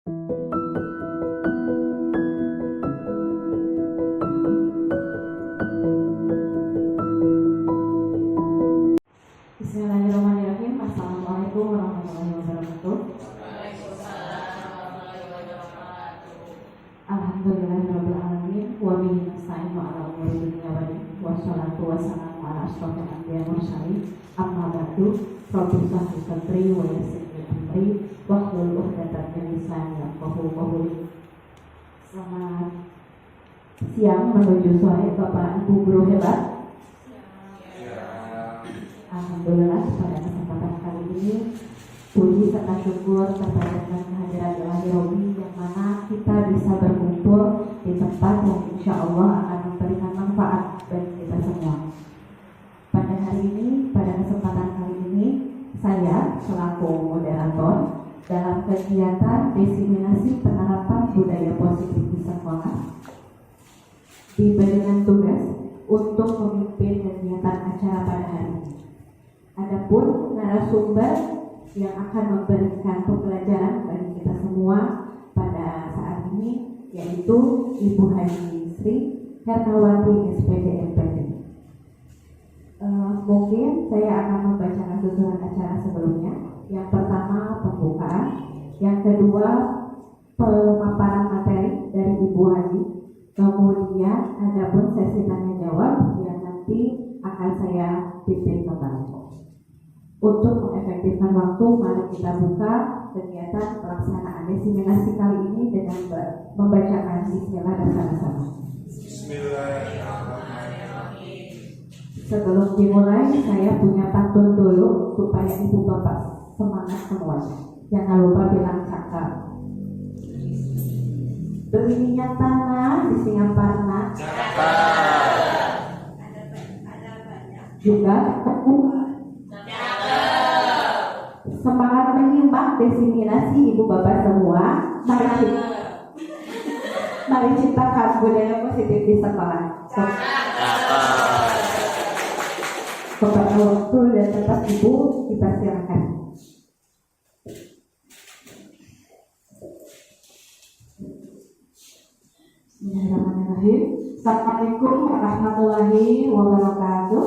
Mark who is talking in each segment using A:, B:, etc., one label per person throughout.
A: Bismillahirrahmanirrahim. Assalamualaikum warahmatullahi wabarakatuh. Alhamdulillahirabbil alamin wa bihi nasta'inu ala umuri dunya wa din. Wassalatu wassalamu ala asyrofil anbiya'i wal mursalin. Amma ba'du. Rabbi shrah li sadri wa yassir li amri wahlul 'uqdatam min lisani yafqahu qawli. Selamat siang menuju sore Bapak Ibu guru hebat. Alhamdulillah pada kesempatan kali ini puji serta syukur terpanjatkan kehadiran Ilahi Robbi yang mana kita bisa berkumpul di tempat yang insya Allah akan memberikan manfaat bagi kita semua. Pada hari ini, pada kesempatan kali ini, saya selaku moderator dalam kegiatan diseminasi penerapan budaya positif di sekolah diberikan tugas untuk memimpin kegiatan acara pada hari ini. Adapun narasumber yang akan memberikan pembelajaran bagi kita semua pada saat ini yaitu Ibu Haji Sri Hernawati SPD MPD. Mungkin saya akan membacakan susunan acara sebelumnya. Yang pertama pembukaan, yang kedua pemaparan materi dari Ibu Haji, kemudian adapun sesi tanya jawab yang nanti akan saya pimpin kembali. Untuk mengefektifkan waktu, mari kita buka kegiatan pelaksanaan diseminasi kali ini dengan membacakan bismillah bersama-sama. Bismillahirrahmanirrahim. Sebelum dimulai, saya punya pantun dulu supaya ibu bapak semangat semuanya. Jangan lupa bilang cakap. Belinya tanah di Singaparna. Cakap. Juga semangat menyimak diseminasi ibu bapak semua. Mari ciptakan budaya positif di sekolah. Kepada waktu dan tetap ibu dipersilakan. Bismillahirrahmanirrahim. Assalamualaikum warahmatullahi wabarakatuh.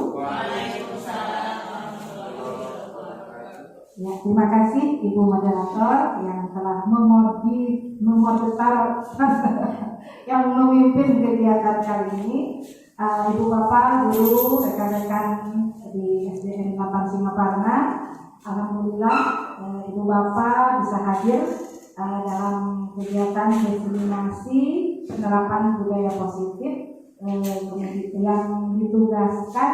A: Ya, terima kasih Ibu Moderator yang telah yang memimpin kegiatan kali ini. Ibu Bapak, guru, rekan-rekan di SDN 8 Singaparna, alhamdulillah Ibu Bapak bisa hadir dalam kegiatan diseminasi penerapan budaya positif yang ditugaskan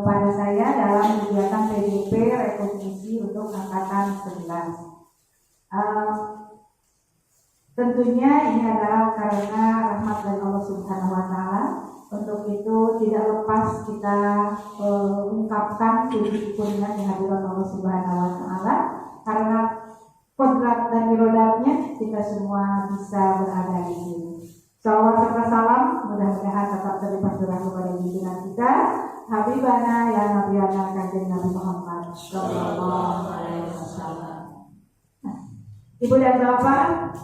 A: pada saya dalam kegiatan PDP rekognisi untuk angkatan 11. Tentunya ini adalah karena rahmat dari Allah Subhanahu wa Ta'ala. Untuk itu tidak lepas kita ungkapkan puji syukurnya kehadiran Allah Subhanahu wa Ta'ala, karena kodrat dan irodatnya kita semua bisa berada di sini. Salawat serta salam mudah-mudahan tetap terlibat kepada junjungan kita Habibana ya Nabiana Kanjeng Nabi Muhammad Sallallahu Alaihi Wasallam. Ibu dan Bapak,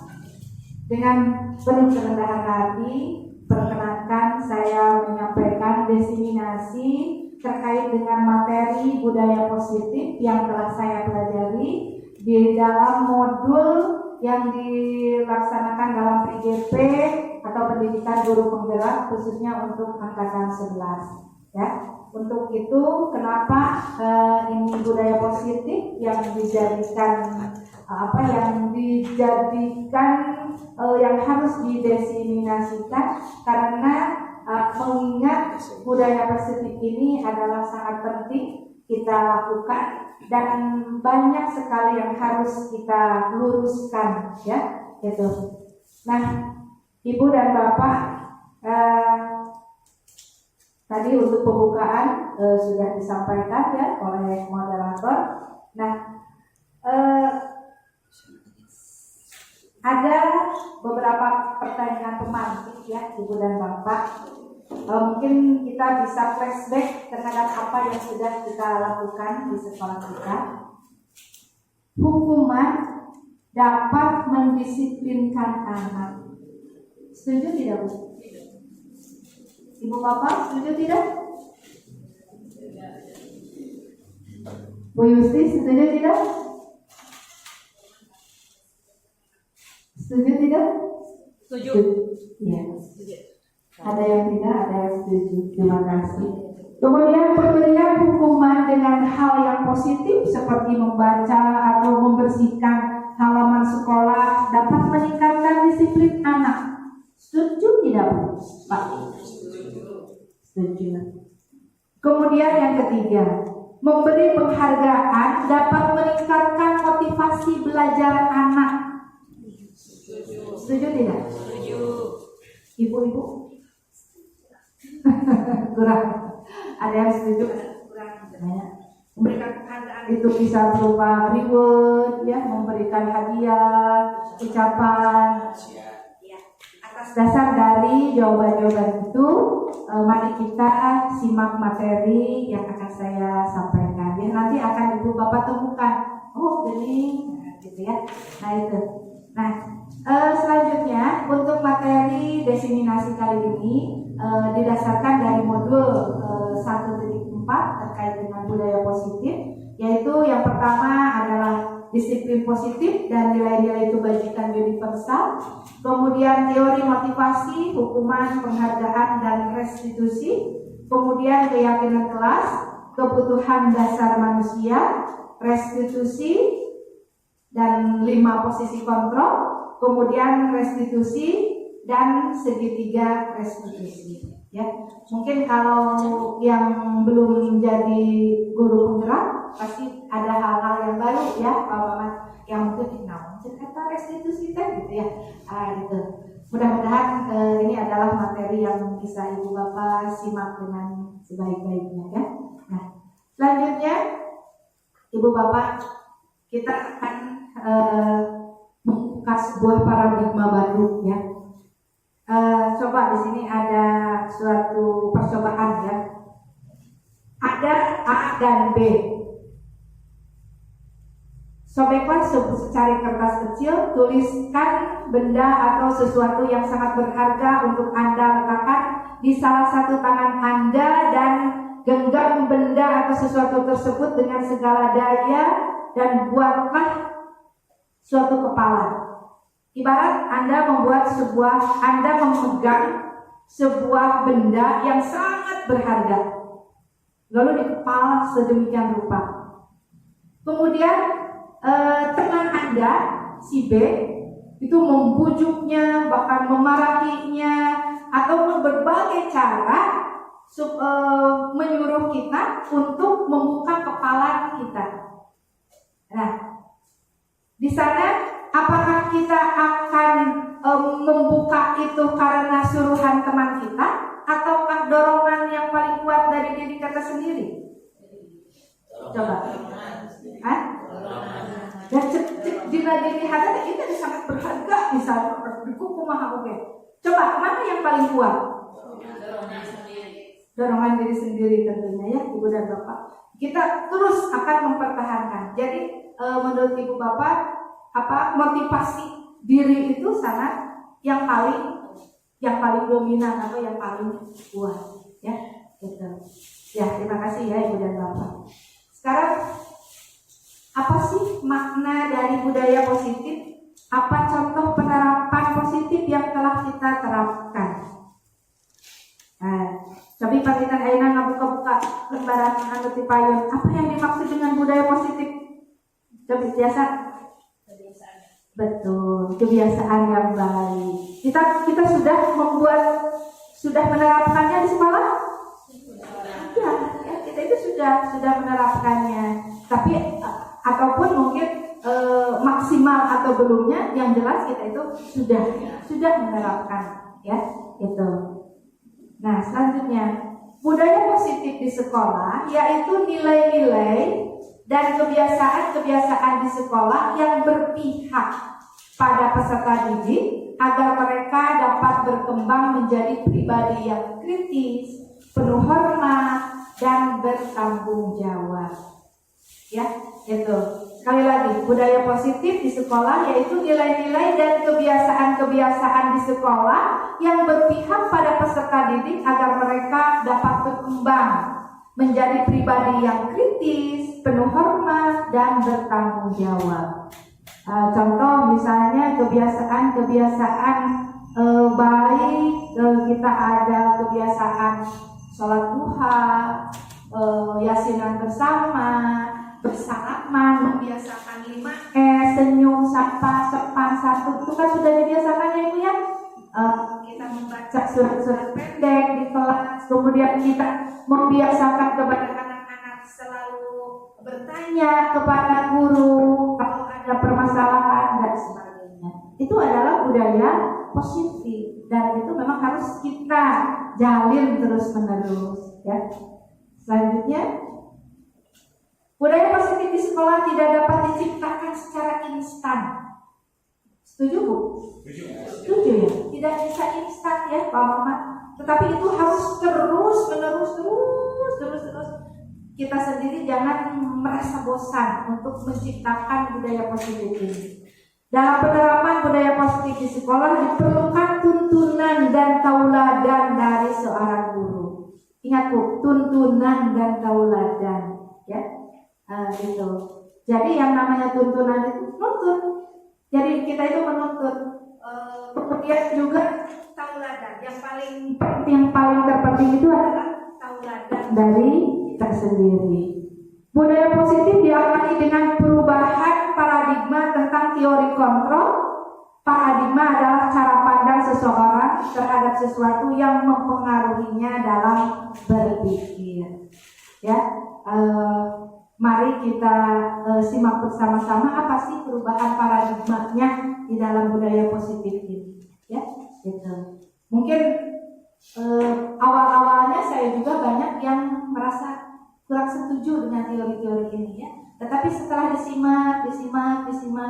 A: dengan penuh kerendahan hati, perkenankan saya menyampaikan diseminasi terkait dengan materi budaya positif yang telah saya pelajari di dalam modul yang dilaksanakan dalam PGP atau pendidikan guru penggerak khususnya untuk angkatan 11. Ya, untuk itu kenapa ini budaya positif yang dijadikan yang harus didiseminasikan, karena mengingat budaya positif ini adalah sangat penting kita lakukan dan banyak sekali yang harus kita luruskan, ya, gitu. Nah, Ibu dan Bapak, tadi untuk pembukaan sudah disampaikan ya oleh moderator. Nah, ada beberapa pertanyaan pemantik ya Ibu dan Bapak. Mungkin kita bisa flashback terhadap apa yang sudah kita lakukan di sekolah kita. Hukuman dapat mendisiplinkan anak. Setuju tidak, Bu? Ibu Bapak setuju tidak? Bu Yusti setuju tidak? Setuju tidak?
B: Setuju.
A: Ya. Ada yang tidak, ada yang setuju. Terima kasih. Kemudian pemberian hukuman dengan hal yang positif seperti membaca atau membersihkan halaman sekolah dapat meningkatkan disiplin anak. Setuju tidak, Bu? Pak? Setuju. Kemudian yang ketiga, memberi penghargaan dapat meningkatkan motivasi belajar anak. Setuju tidak?
B: Setuju.
A: Ibu-ibu? Kurang. Ada yang setuju? Kurang. Memberikan penghargaan itu bisa berupa reward, ya, memberikan hadiah, ucapan. Atas dasar dari jawaban-jawaban itu, mari kita simak materi yang akan saya sampaikan. Ya, nanti akan Ibu Bapak temukan. Oh, gini, nah, gitu ya. Nah itu. Nah, selanjutnya untuk materi diseminasi kali ini didasarkan dari modul 1.4 terkait dengan budaya positif, yaitu yang pertama adalah disiplin positif dan nilai-nilai kebajikan universal. Kemudian teori motivasi, hukuman, penghargaan, dan restitusi. Kemudian keyakinan kelas, kebutuhan dasar manusia, restitusi, dan 5 posisi kontrol. Kemudian restitusi dan segitiga restitusi. Ya, mungkin kalau yang belum menjadi guru penggerak pasti ada hal-hal yang baru ya, Pak Mamat, yang mungkin kata restitusi kan gitu ya. Gitu. Mudah-mudahan ini adalah materi yang bisa Ibu Bapak simak dengan sebaik-baiknya ya. Nah, selanjutnya Ibu Bapak, kita akan membuka sebuah paradigma baru ya. Coba di sini ada suatu percobaan ya. Ada A dan B. Sobeklah secari kertas kecil, tuliskan benda atau sesuatu yang sangat berharga untuk Anda letakkan di salah satu tangan Anda dan genggam benda atau sesuatu tersebut dengan segala daya dan buatlah suatu kepalan. Ibarat Anda memegang sebuah benda yang sangat berharga, lalu dikepal sedemikian rupa. Kemudian teman Anda, si B, itu membujuknya, bahkan memarahinya, atau berbagai cara menyuruh kita untuk membuka kepalan kita. Nah, di sana apakah kita akan membuka itu karena suruhan teman kita, ataukah dorongan yang paling kuat dari diri kita sendiri? Coba. Hah? Dan jika dilihat itu sangat berharga, misalnya buku mahal, oke. Coba mana yang paling kuat? Dorongan diri sendiri tentunya ya, Ibu dan Bapak. Kita terus akan mempertahankan. Jadi menurut Ibu Bapak, motivasi diri itu sangat yang paling dominan atau yang paling kuat ya, gitu. Ya, terima kasih ya Ibu dan Bapak. Sekarang apa sih makna dari budaya positif? Apa contoh penerapan positif yang telah kita terapkan? Nah, coba pangitan ayeuna ngabuka-buka lembaran anu ti payun. Apa yang dimaksud dengan budaya positif? Coba biasa. Betul, kebiasaan yang baik. Kita sudah menerapkannya di sekolah? Ya, kita itu sudah menerapkannya. Tapi ataupun mungkin maksimal atau belumnya, yang jelas kita itu sudah menerapkan ya, gitu. Nah, selanjutnya budaya positif di sekolah yaitu nilai-nilai dan kebiasaan-kebiasaan di sekolah yang berpihak pada peserta didik agar mereka dapat berkembang menjadi pribadi yang kritis, penuh hormat, dan bertanggung jawab. Ya, gitu. sekali lagi, budaya positif di sekolah yaitu nilai-nilai dan kebiasaan-kebiasaan di sekolah yang berpihak pada peserta didik agar mereka dapat berkembang menjadi pribadi yang kritis, penuh hormat, dan bertanggung jawab. Contoh misalnya kebiasaan-kebiasaan baik, kita ada kebiasaan sholat duha, yasinan bersama, bersalaman, membiasakan 5S, senyum, sapa, sepan, satu, itu kan sudah dibiasakan ya Ibu ya. Kita membaca surat-surat pendek di kelas, kemudian kita membiasakan kepada anak-anak selalu bertanya kepada guru kalau ada permasalahan dan sebagainya. Itu adalah budaya positif dan itu memang harus kita jalin terus-menerus ya. Selanjutnya, budaya positif di sekolah tidak dapat diciptakan secara instan. Setuju Bu? Setuju ya? Tidak bisa instan ya Pak Mama. Tetapi itu harus terus kita sendiri jangan merasa bosan untuk menciptakan budaya positif ini. Dalam penerapan budaya positif di sekolah diperlukan tuntunan dan tauladan dari seorang guru. Ingat Bu, tuntunan dan tauladan ya. Gitu. Jadi yang namanya tuntunan itu nuntun. Jadi kita itu menuntut. Kemudian juga tauladan. Yang paling terpenting itu adalah tauladan dari kita sendiri. Budaya positif diawali dengan perubahan paradigma tentang teori kontrol. Paradigma adalah cara pandang seseorang terhadap sesuatu yang mempengaruhinya dalam berpikir. Ya, mari kita simak bersama-sama apa sih perubahan paradigmanya di dalam budaya positif ini. Ya, gitu. Mungkin awal-awalnya saya juga banyak yang merasa kurang setuju dengan teori-teori ini ya. Tetapi setelah disimak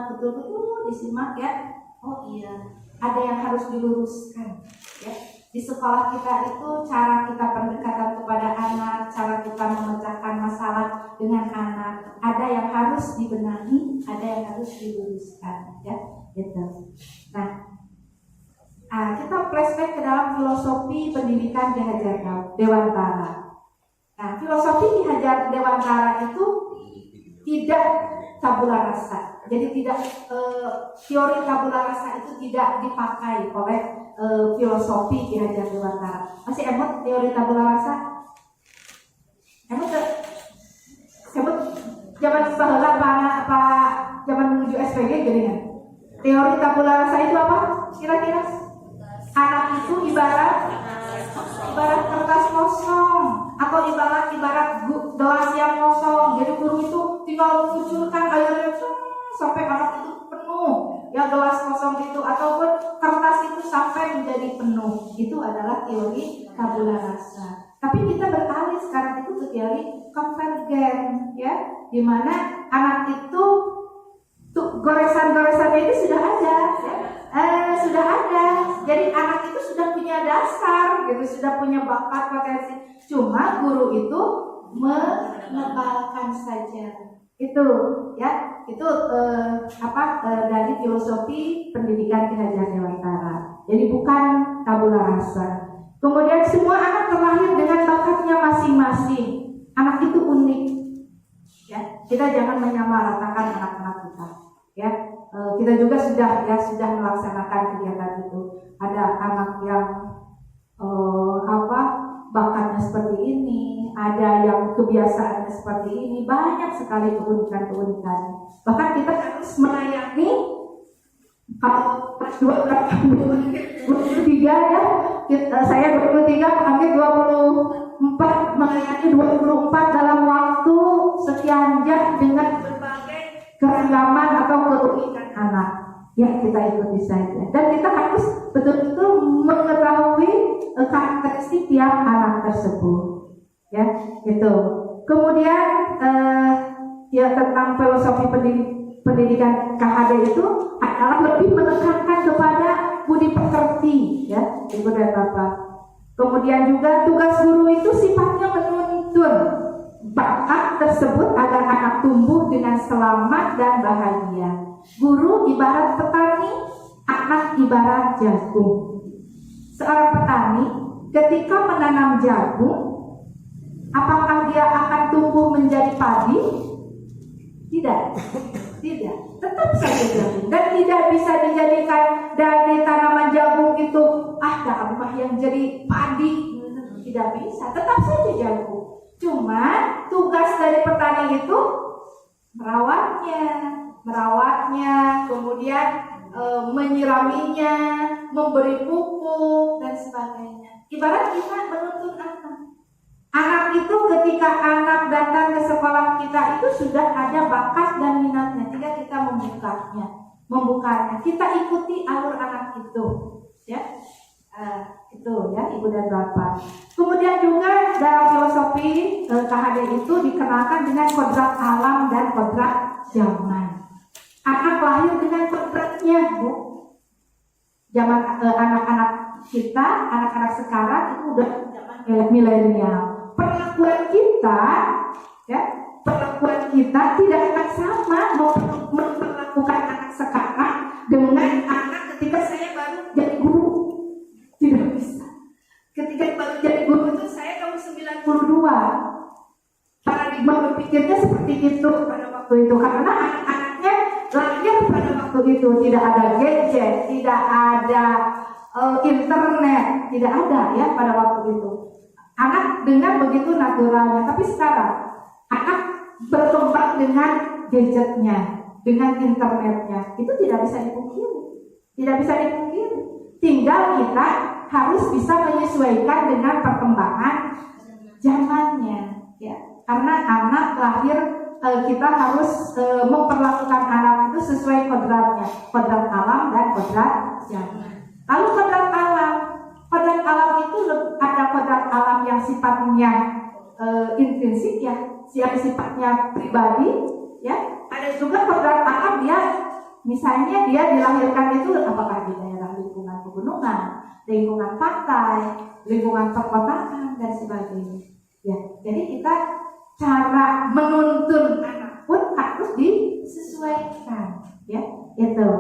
A: betul-betul disimak ya. Oh iya, ada yang harus diluruskan ya. Di sekolah kita itu cara kita pendekatan kepada anak, cara kita memecahkan masalah dengan anak, ada yang harus dibenahi, ada yang harus diluruskan ya, gitu. Nah, kita flashback ke dalam filosofi pendidikan Ki Hajar Dewantara. Nah, filosofi Ki Hajar Dewantara itu tidak tabula rasa. Jadi tidak teori tabula rasa itu tidak dipakai oleh filosofi Ki Hajar Dewantara. Masih emot teori tabula rasa? Emot zaman baheula apa zaman menuju SPG gini kan? Teori tabula rasa itu apa? Kira-kira? Anak itu ibarat kertas kosong atau ibarat gelas yang kosong. Jadi guru itu tinggal mengucurkan airnya sampai anak itu penuh ya gelas kosong itu ataupun kertas itu sampai menjadi penuh. Itu adalah teori tabula rasa. Tapi kita beralih sekarang itu ke teori konvergen ya, di mana anak itu goresan-goresannya itu sudah ada ya. Sudah ada. Jadi anak itu sudah punya dasar gitu, sudah punya bakat potensi. Cuma guru itu menebalkan saja. Itu ya, itu dari filosofi pendidikan Ki Hajar Dewantara. Jadi bukan tabula rasa. Kemudian semua anak terlahir dengan bakatnya masing-masing. Anak itu unik. Ya, kita jangan menyamaratakan anak-anak kita. Ya, kita juga sudah melaksanakan kegiatan itu. Ada anak yang bakatnya seperti ini, ada yang kebiasaannya seperti ini, banyak sekali keunikan-keunikan. Bahkan kita harus melayani 23 ya, saya 23 ambil 24, melayani 24 dalam waktu sekian jam dengan berbagai keragaman atau keunikan anak yang kita ikuti saja. Dan kita harus betul-betul mengetahui karakteristik tiap anak tersebut, ya, gitu. Kemudian ya tentang filosofi pendidikan KHD itu adalah lebih menekankan kepada budi pekerti, ya, Ibu dan Bapak. Kemudian juga tugas guru itu sifatnya menuntun bakat tersebut agar anak tumbuh dengan selamat dan bahagia. Guru ibarat petani, anak ibarat jagung. Seorang petani ketika menanam jagung, apakah dia akan tumbuh menjadi padi? Tidak. Tetap saja jagung. Dan tidak bisa dijadikan dari tanaman jagung itu yang jadi padi. Tidak bisa. Tetap saja jagung. Cuma tugas dari petani itu merawatnya, kemudian menyiraminya, memberi pupuk dan sebagainya. Ibarat kita menuntun anak. Anak itu ketika anak datang ke sekolah kita itu sudah ada bakat dan minatnya. Tinggal kita membukanya. Kita ikuti alur anak itu, ya. Itu ya, Ibu dan Bapak. Kemudian juga dalam filosofi KHD itu dikenalkan dengan kodrat alam dan kodrat zaman. Anak lahir dengan kodratnya, Bu. Zaman anak-anak kita, anak-anak sekarang itu udah zaman milenial. Perlakuan kita tidak akan sama memperlakukan anak sekarang dengan anak ketika saya baru jadi guru. Tidak bisa. Ketika baru jadi guru itu saya tahun 92. Paradigma berpikirnya seperti itu pada waktu itu, karena anak-anaknya lahir pada waktu itu tidak ada gadget, tidak ada internet, tidak ada ya pada waktu itu. Anak dengan begitu naturalnya, tapi sekarang anak berkembang dengan gadgetnya, dengan internetnya, itu tidak bisa dipungkiri. Tinggal kita harus bisa menyesuaikan dengan perkembangan zamannya, ya. Karena anak lahir kita harus memperlakukan anak itu sesuai kodratnya, kodrat alam dan kodrat zaman. Lalu kodrat alam itu ada kodrat alam yang sifatnya intrinsik ya, yang sifatnya pribadi, ya. Ada juga kodrat alam ya, misalnya dia dilahirkan itu apakah di daerah lingkungan pegunungan, lingkungan pantai, lingkungan perkotaan dan sebagainya. Ya, jadi kita cara menuntun anak pun harus disesuaikan, ya, itu.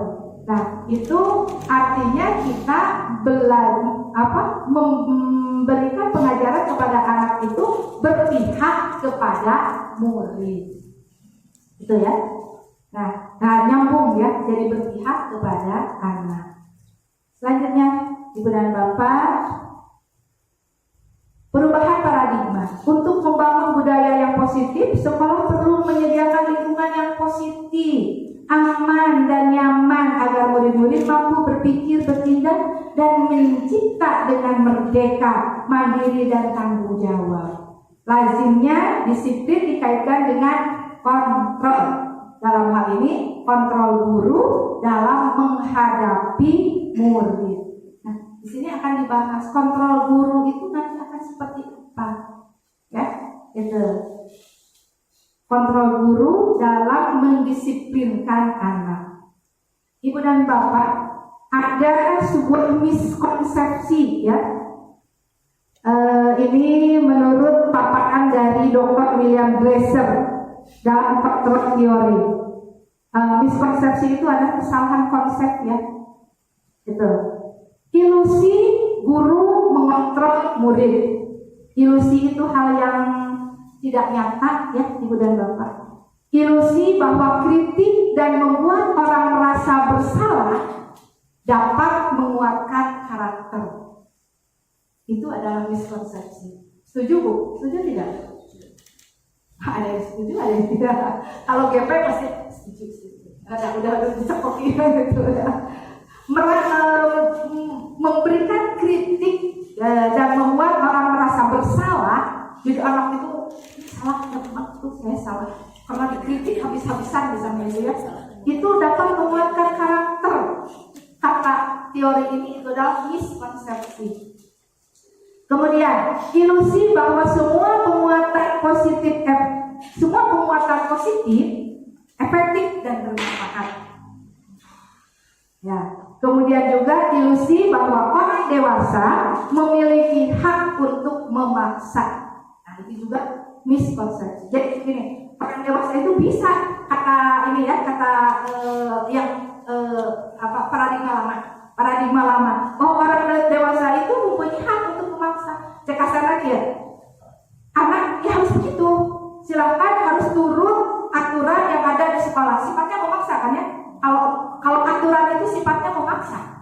A: Nah, itu artinya kita memberikan pengajaran kepada anak itu berpihak kepada murid, itu ya. Nah, nyambung ya, jadi berpihak kepada anak. Selanjutnya, Ibu dan Bapak, perubahan paradigma. Untuk membangun budaya yang positif, sekolah perlu menyediakan lingkungan yang positif, aman dan nyaman agar murid-murid mampu berpikir, bertindak, dan mencipta dengan merdeka, mandiri, dan tanggung jawab. Lazimnya disiplin dikaitkan dengan kontrol. Dalam hal ini kontrol guru dalam menghadapi murid. Nah, di sini akan dibahas kontrol guru itu nanti akan seperti apa, ya? Itu kontrol guru dalam mendisiplinkan anak. Ibu dan Bapak, ada sebuah miskonsepsi, ya. Ini menurut paparan dari Dr. William Glasser dalam faktor teori. Miskonsepsi itu adalah kesalahan konsep, ya. Itu ilusi guru mengontrol murid. Ilusi itu hal yang tidak nyata, ya, Ibu dan Bapak. Ilusi bahwa kritik dan membuat orang merasa bersalah dapat menguatkan karakter. Itu adalah miskonsepsi. Setuju, Bu? Setuju tidak? Ada yang setuju, ada yang tidak. Kalau GP pasti setuju. Udah dicekoki gitu ya. Memberikan kritik dan membuat orang merasa bersalah. Jadi anak itu salah, saya salah karena dikritik habis-habisan misalnya ya. Itu dapat menguatkan karakter. Kata teori ini itu adalah miskonsepsi. Kemudian ilusi bahwa semua penguatan positif efektif dan bermanfaat. Ya. Kemudian juga ilusi bahwa orang dewasa memiliki hak untuk memaksa. Nah, itu juga miskonsepsi. Jadi gini, orang dewasa itu bisa kata ini ya, kata paradigma lama. Oh, orang dewasa itu mempunyai hak untuk memaksa. Cek kasar lagi ya, anak ya harus begitu. Silakan harus turun aturan yang ada di sekolah. Sifatnya memaksa kan ya? Kalau aturan itu sifatnya memaksa.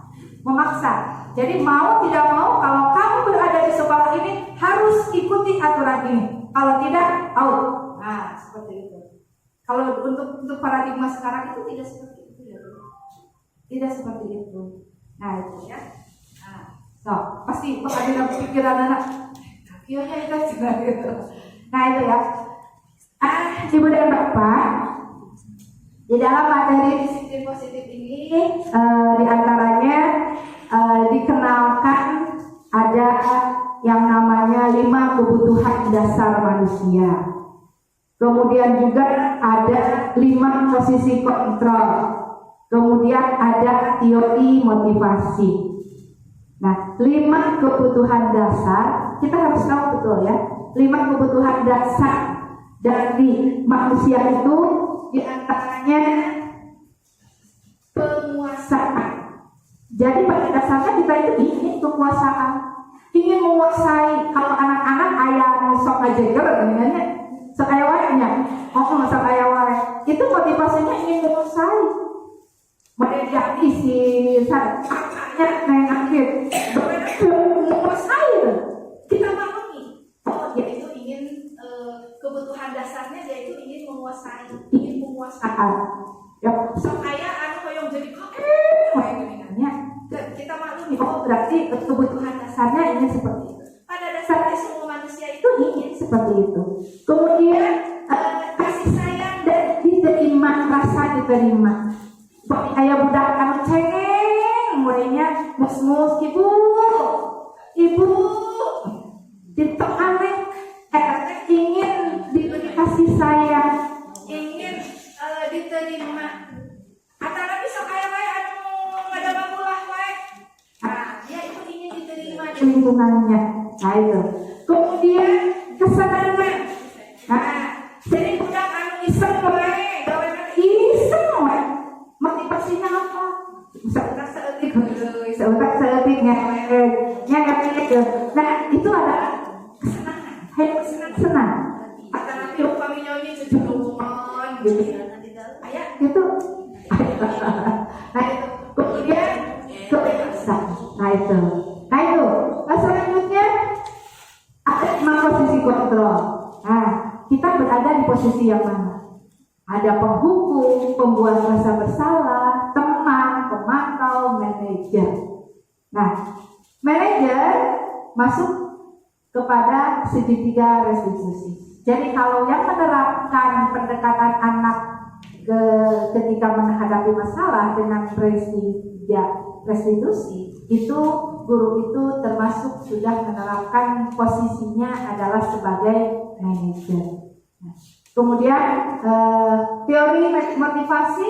A: Jadi mau tidak mau, kalau kamu berada di sekolah ini harus ikuti aturan ini. Kalau tidak, out. Nah, seperti itu. Kalau untuk paradigma sekarang itu tidak seperti itu ya. Tidak seperti itu. Nah, itu ya. Nah, pasti ada dalam pikiran anak. Kayaknya itu juga gitu. Nah, itu ya. Ibu dan Bapak, di dalam materi disiplin positif ini diantaranya dikenalkan ada yang namanya 5 kebutuhan dasar manusia. Kemudian juga ada 5 posisi kontrol. Kemudian ada teori motivasi. Nah, 5 kebutuhan dasar kita harus tahu betul ya. 5 kebutuhan dasar dari manusia itu diantaranya penguasaan. Jadi pada dasarnya kita itu ingin kekuasaan, ingin menguasai. Kalau anak-anak ayah sok aja namanya sok ayawanya, sok ayawanya. Itu motivasinya ingin menguasai. Mereka isi sakanya akhir menguasai. Kita memahami. Oh, dia itu ingin kebutuhan dasarnya dia itu ingin menguasai, ingin menguasai. Ya, sok ayah yang jadi kita maklumi, oh berarti kebutuhan dasarnya ingin seperti itu. Pada dasarnya semua manusia itu ingin seperti itu. Kemudian kasih sayang dan diterima, rasa diterima. Seperti kayak budak anu cengeng, mulainya mus-mus, ibu ditekannya ingin diberi kasih sayang, ingin diterima. Antara bisa kayak ada bagulah wae. Nah, dia itu ingin diterima di lingkungannya. Nah, itu. Kemudian kesenangan. Nah, jadi budak anu iseng wae, gawean iseng wae. Motivasinya apa? Seutak seetiknya. Nah, itu adalah kesenangan. Senang. Antara pilu kami nyanyi jejuluman gitu. Ayah, itu nah itu kemudian kebebasan. Nah itu selanjutnya ada 5 posisi kontrol. Nah, kita berada di posisi yang mana? Ada penghukum, pembuat rasa bersalah, teman, pemantau, manajer. Nah, manajer masuk kepada segitiga restitusi. Jadi kalau yang menerapkan pendekatan anak ketika menghadapi masalah dengan restitusi, itu guru itu termasuk sudah menerapkan posisinya adalah sebagai manajer. Nah, kemudian teori motivasi,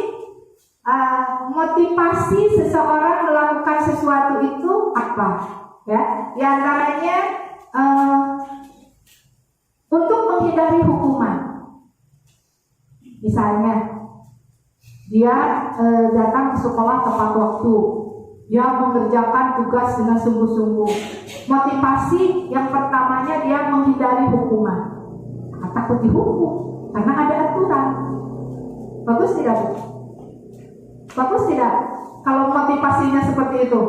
A: motivasi seseorang melakukan sesuatu itu apa? Ya, di antaranya untuk menghindari hukuman. Misalnya dia datang ke sekolah tepat waktu, dia mengerjakan tugas dengan sungguh-sungguh. Motivasi yang pertamanya dia menghindari hukuman, takut dihukum karena ada aturan. Bagus tidak? Bagus tidak? Kalau motivasinya seperti itu,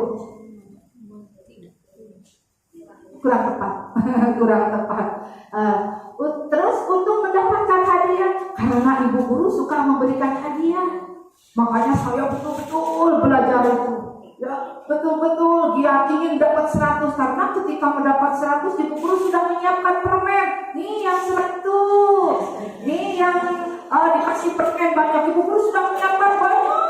A: kurang tepat. Terus untuk mendapatkan hadiah, karena ibu guru suka memberikan hadiah, makanya saya betul-betul belajar itu. Ya, betul-betul dia ingin dapat 100, karena ketika mendapat 100 ibu guru sudah menyiapkan permen. Nih yang 100, nih yang dikasih permen banyak, ibu guru sudah menyiapkan banyak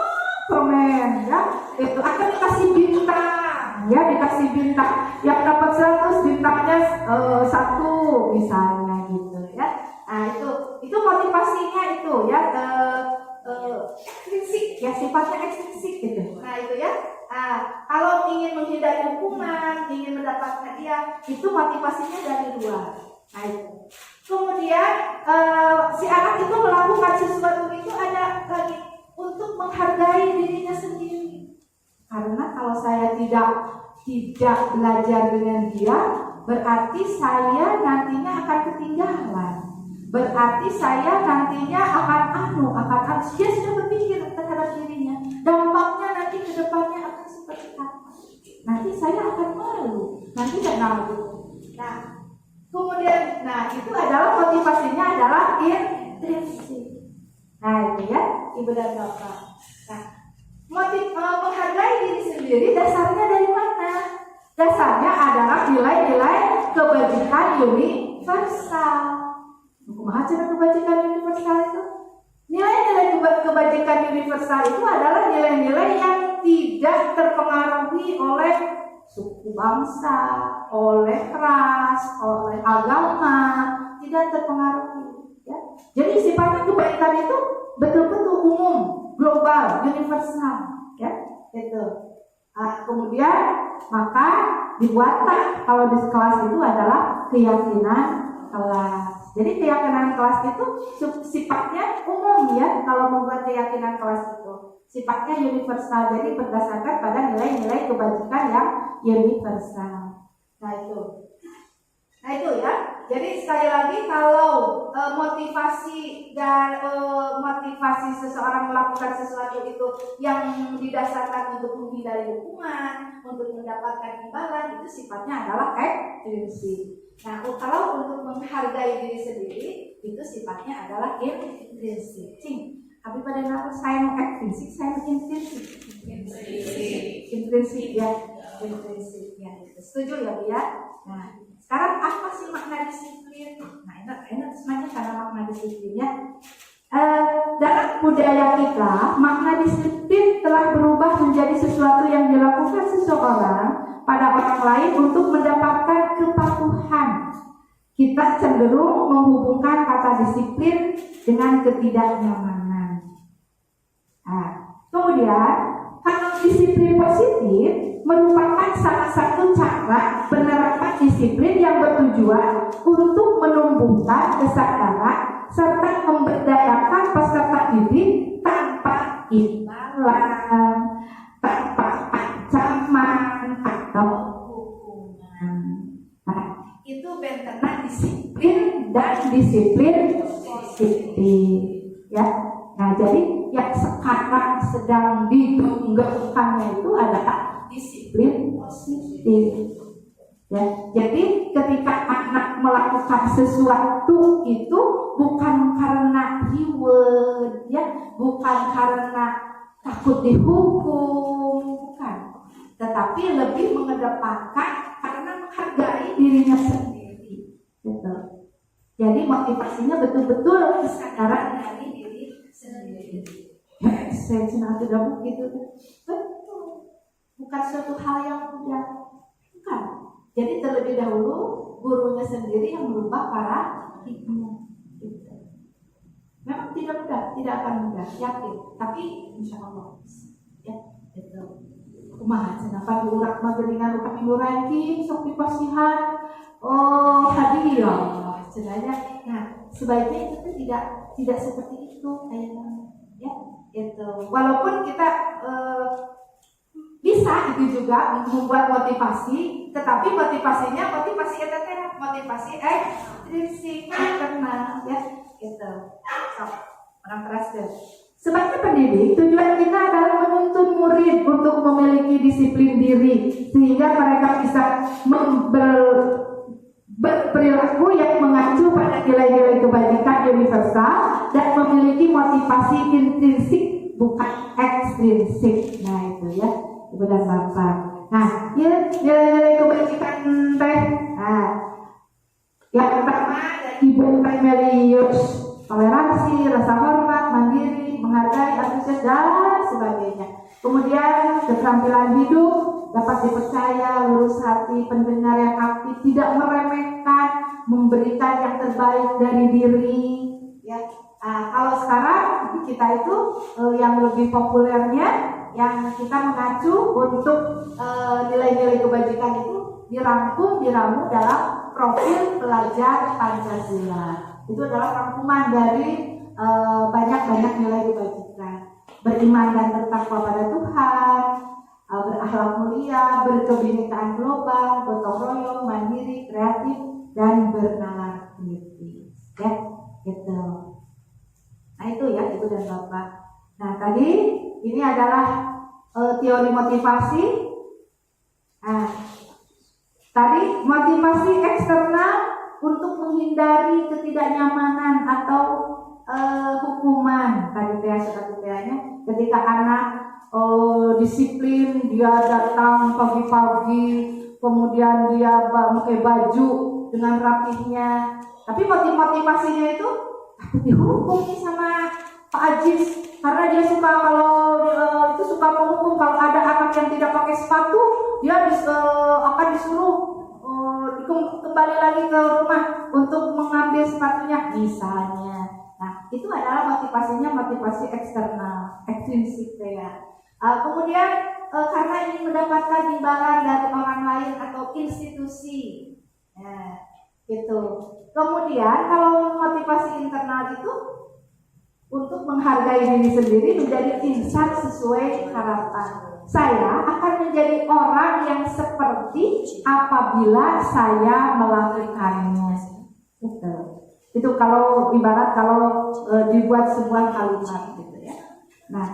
A: permen. Ya, itu akan dikasih bintang. Ya, dikasih bintang. Yang dapat 100 bintangnya 1 misalnya gitu ya. Nah, itu motivasinya itu ya ekstrinsik ya, sifatnya ekstrinsik gitu. Nah, itu ya. Kalau ingin menghindari hukuman, ingin mendapat hadiah, itu motivasinya dari luar. Nah, itu. Kemudian si anak itu tidak belajar dengan dia, berarti saya nantinya akan ketinggalan. Berarti saya nantinya akan dia sudah berpikir terhadap dirinya. Dampaknya nanti ke depannya akan seperti apa? Nanti saya akan malu. Nanti tidak malu. Nah, kemudian, itu adalah motivasinya adalah intrinsik. Nah, itu ya, Ibu dan Bapak. Nah, menghargai diri sendiri dasarnya dari mana? Dasarnya adalah nilai-nilai kebajikan universal. Kumaha cara kebajikan universal itu? Nilai-nilai kebajikan universal itu adalah nilai-nilai yang tidak terpengaruhi oleh suku bangsa, oleh ras, oleh agama, tidak terpengaruhi. Ya. Jadi sifatnya kebaikan itu betul-betul umum, global, universal. Ya, itu. Kemudian maka dibuatlah kalau di kelas itu adalah keyakinan kelas. Jadi keyakinan kelas itu sifatnya umum ya. Kalau membuat keyakinan kelas itu sifatnya universal. Jadi berdasarkan pada nilai-nilai kebajikan yang universal. Nah itu ya. Jadi sekali lagi kalau motivasi seseorang melakukan sesuatu itu yang didasarkan untuk menghindari hukuman, untuk mendapatkan imbalan, itu sifatnya adalah ekstrinsik. Nah, kalau untuk menghargai diri sendiri itu sifatnya adalah intrinsik. Tapi pada nama saya mau ekstrinsik, saya mau intrinsik. Intrinsik ya. Setuju ya Bu ya? Nah, sekarang apa sih makna disiplin? Nah, ini semuanya karena makna disiplinnya. Dalam budaya kita, makna disiplin telah berubah menjadi sesuatu yang dilakukan seseorang pada orang lain untuk mendapatkan kepatuhan. Kita cenderung menghubungkan kata disiplin dengan ketidaknyamanan. Nah, kemudian kalau disiplin positif merupakan salah satu cara penerapan disiplin yang bertujuan untuk menumbuhkan kesadaran serta memberdayakan peserta didik tanpa imbalan, tanpa ancaman atau hukuman. Nah, itu bentengan disiplin dan disiplin positif, ya. Nah, jadi yang sekarang sedang digenggam-genggamnya itu adalah disiplin positif. Ya, jadi ketika anak melakukan sesuatu itu bukan karena reward, ya, bukan karena takut dihukum, bukan, tetapi lebih mengedepankan karena menghargai dirinya sendiri. Gitu. Jadi motivasinya betul-betul kesadaran dari diri sendiri. Ya, saya tidak begitu. Betul. Bukan suatu hal yang mudah. Bukan. Jadi terlebih dahulu gurunya sendiri yang merubah para hikmah. Gitu. Memang tidak mudah, tidak akan mudah, yakin. Tapi insya Allah, ya, itu. Kumaha kenapa diurak dengan lupa minggu ranking, sok dipasihan, hadiah, sebenarnya. Nah, sebaiknya itu tidak seperti itu, kayaknya, ya, itu. Walaupun kita bisa itu juga membuat motivasi, tetapi motivasinya motivasi ekstrinsik karena ya gitu. Orang terasa. Sebagai pendidik, tujuan kita adalah menuntun murid untuk memiliki disiplin diri sehingga mereka bisa berperilaku yang mengacu pada nilai-nilai kebajikan universal dan memiliki motivasi intrinsik bukan ekstrinsik. Nah itu ya. Ibu dan Bapak. Nah, nilai-nilai kebajikan teh. Nah, yang pertama Ibu Melius, toleransi, rasa hormat, mandiri, menghargai, antusias dan sebagainya. Kemudian keterampilan hidup, dapat dipercaya, lurus hati, pendengar yang aktif, tidak meremehkan, memberikan yang terbaik dari diri. Ya, kalau sekarang kita itu yang lebih populernya. Yang kita mengacu untuk nilai-nilai kebajikan itu diramu dalam profil pelajar Pancasila. Itu adalah rangkuman dari banyak-banyak nilai kebajikan. Beriman dan bertakwa pada Tuhan, akhlak mulia, berkebinekaan global, gotong royong, mandiri, kreatif, dan bernalar kritis. Ya, gitu. Nah itu ya Ibu dan Bapak. Nah tadi ini adalah teori motivasi. Nah, tadi motivasi eksternal untuk menghindari ketidaknyamanan atau hukuman. Tadi satu-satunya ketika anak disiplin, dia datang pagi-pagi, kemudian dia pakai baju dengan rapihnya. Tapi motivasinya itu dihukum nih sama Pak Ajis, karena dia suka itu suka menghukum kalau ada anak yang tidak pakai sepatu, dia akan disuruh kembali lagi ke rumah untuk mengambil sepatunya misalnya. Nah itu adalah motivasinya motivasi eksternal, ekstrinsik ya. Kemudian karena ingin mendapatkan imbalan dari orang lain atau institusi, nah, gitu. Kemudian kalau motivasi internal itu untuk menghargai diri sendiri, menjadi insan sesuai harapan. Saya akan menjadi orang yang seperti apabila saya melakukannya. Itu kalau ibarat dibuat sebuah kalimat gitu ya. Nah,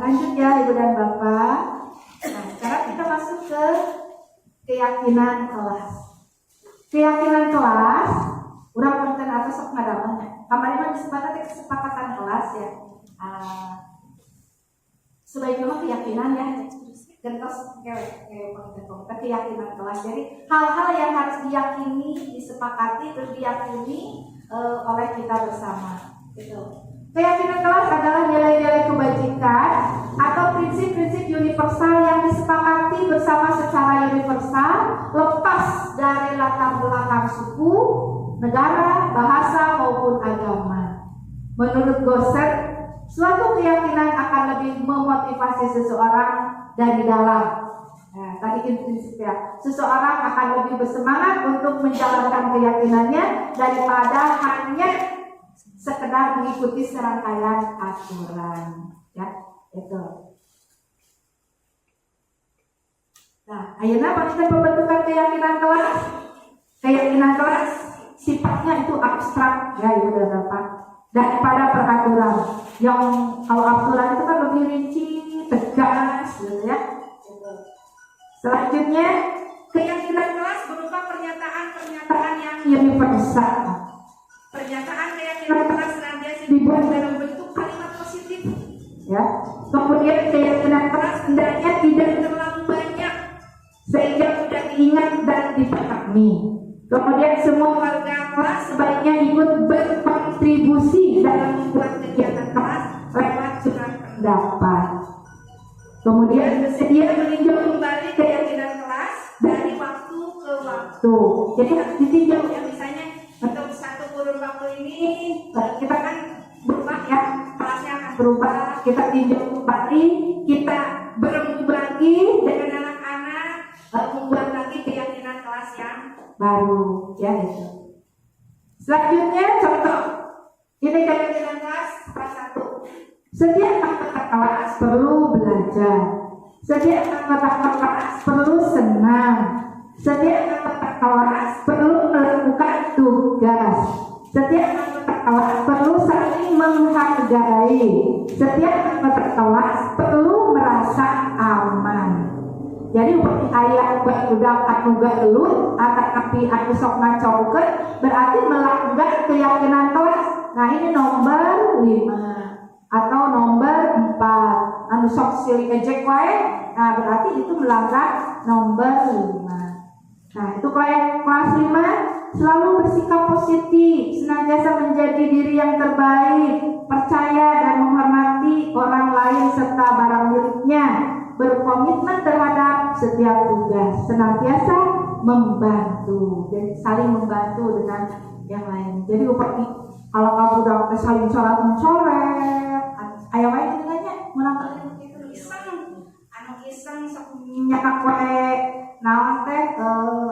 A: lanjut ya Ibu dan Bapak. Nah, sekarang kita masuk ke keyakinan kelas. Keyakinan kelas, urang konten atau sok ngadamannya. Kemarin disepakati kesepakatan kelas ya. Sebaiknya keyakinan ya. Terus keyakinan kelas. Jadi hal-hal yang harus diyakini, disepakati, terus diyakini oleh kita bersama. Gitu. Keyakinan kelas adalah nilai-nilai kebajikan atau prinsip-prinsip universal yang disepakati bersama secara universal, lepas dari latar belakang suku, negara, bahasa maupun agama. Menurut Gosset, suatu keyakinan akan lebih memotivasi seseorang dari dalam. Nah, tadi prinsip ya. Seseorang akan lebih bersemangat untuk menjalankan keyakinannya daripada hanya sekedar mengikuti serangkaian aturan. Ya, itu. Nah, ayeuna maksud pembentukan keyakinan kelas. Keyakinan kelas sifatnya itu abstrak ya Ibu dan Bapak, daripada peraturan. Yang kalau aturan itu kan lebih rinci, tegas gitu ya. Selanjutnya, keyakinan kelas berupa pernyataan-pernyataan yang universal. Pernyataan keyakinan kelas senantiasa dibuat dalam bentuk kalimat positif. Ya. Kemudian keyakinan kelas hendaknya tidak terlalu banyak sehingga mudah diingat dan dipahami. Kemudian semua warga kelas sebaiknya ikut berkontribusi dalam membuat kegiatan kelas lewat surat pendapat. Kemudian bersedia meninjau kembali keyakinan kelas dari waktu ke waktu. Jadi harus ditinjau ya, misalnya untuk satu kurun waktu ini kita kan berubah ya, kelasnya akan berubah. Kita tinjau kembali, kita berembuk lagi dengan anak-anak, membuat lagi keyakinan kelas yang baru ya itu. Selanjutnya contoh ini keyakinan kelas kelas 1. Setiap anggota kelas perlu belajar. Setiap anggota kelas perlu senang. Setiap anggota kelas perlu melakukan tugas. Setiap anggota kelas perlu saling menghargai. Setiap anggota kelas perlu merasa aman. Jadi ayat budak anu gelut tapi anu sok ngacaukeun berarti melanggar keyakinan kelas. Nah ini nomor 5 atau nomor 4 anu sok silih ejek wae. Nah berarti itu melanggar nomor 5. Nah itu kelas 5, selalu bersikap positif, senantiasa menjadi diri yang terbaik, percaya dan menghormati orang lain serta barang miliknya, berkomitmen terhadap setiap tugas, senantiasa membantu dan saling membantu dengan yang lain. Jadi upami kalau kamu udah saling sholat mencoret, ayo wae nanya menang itu iseng sok nyanak wae naon teh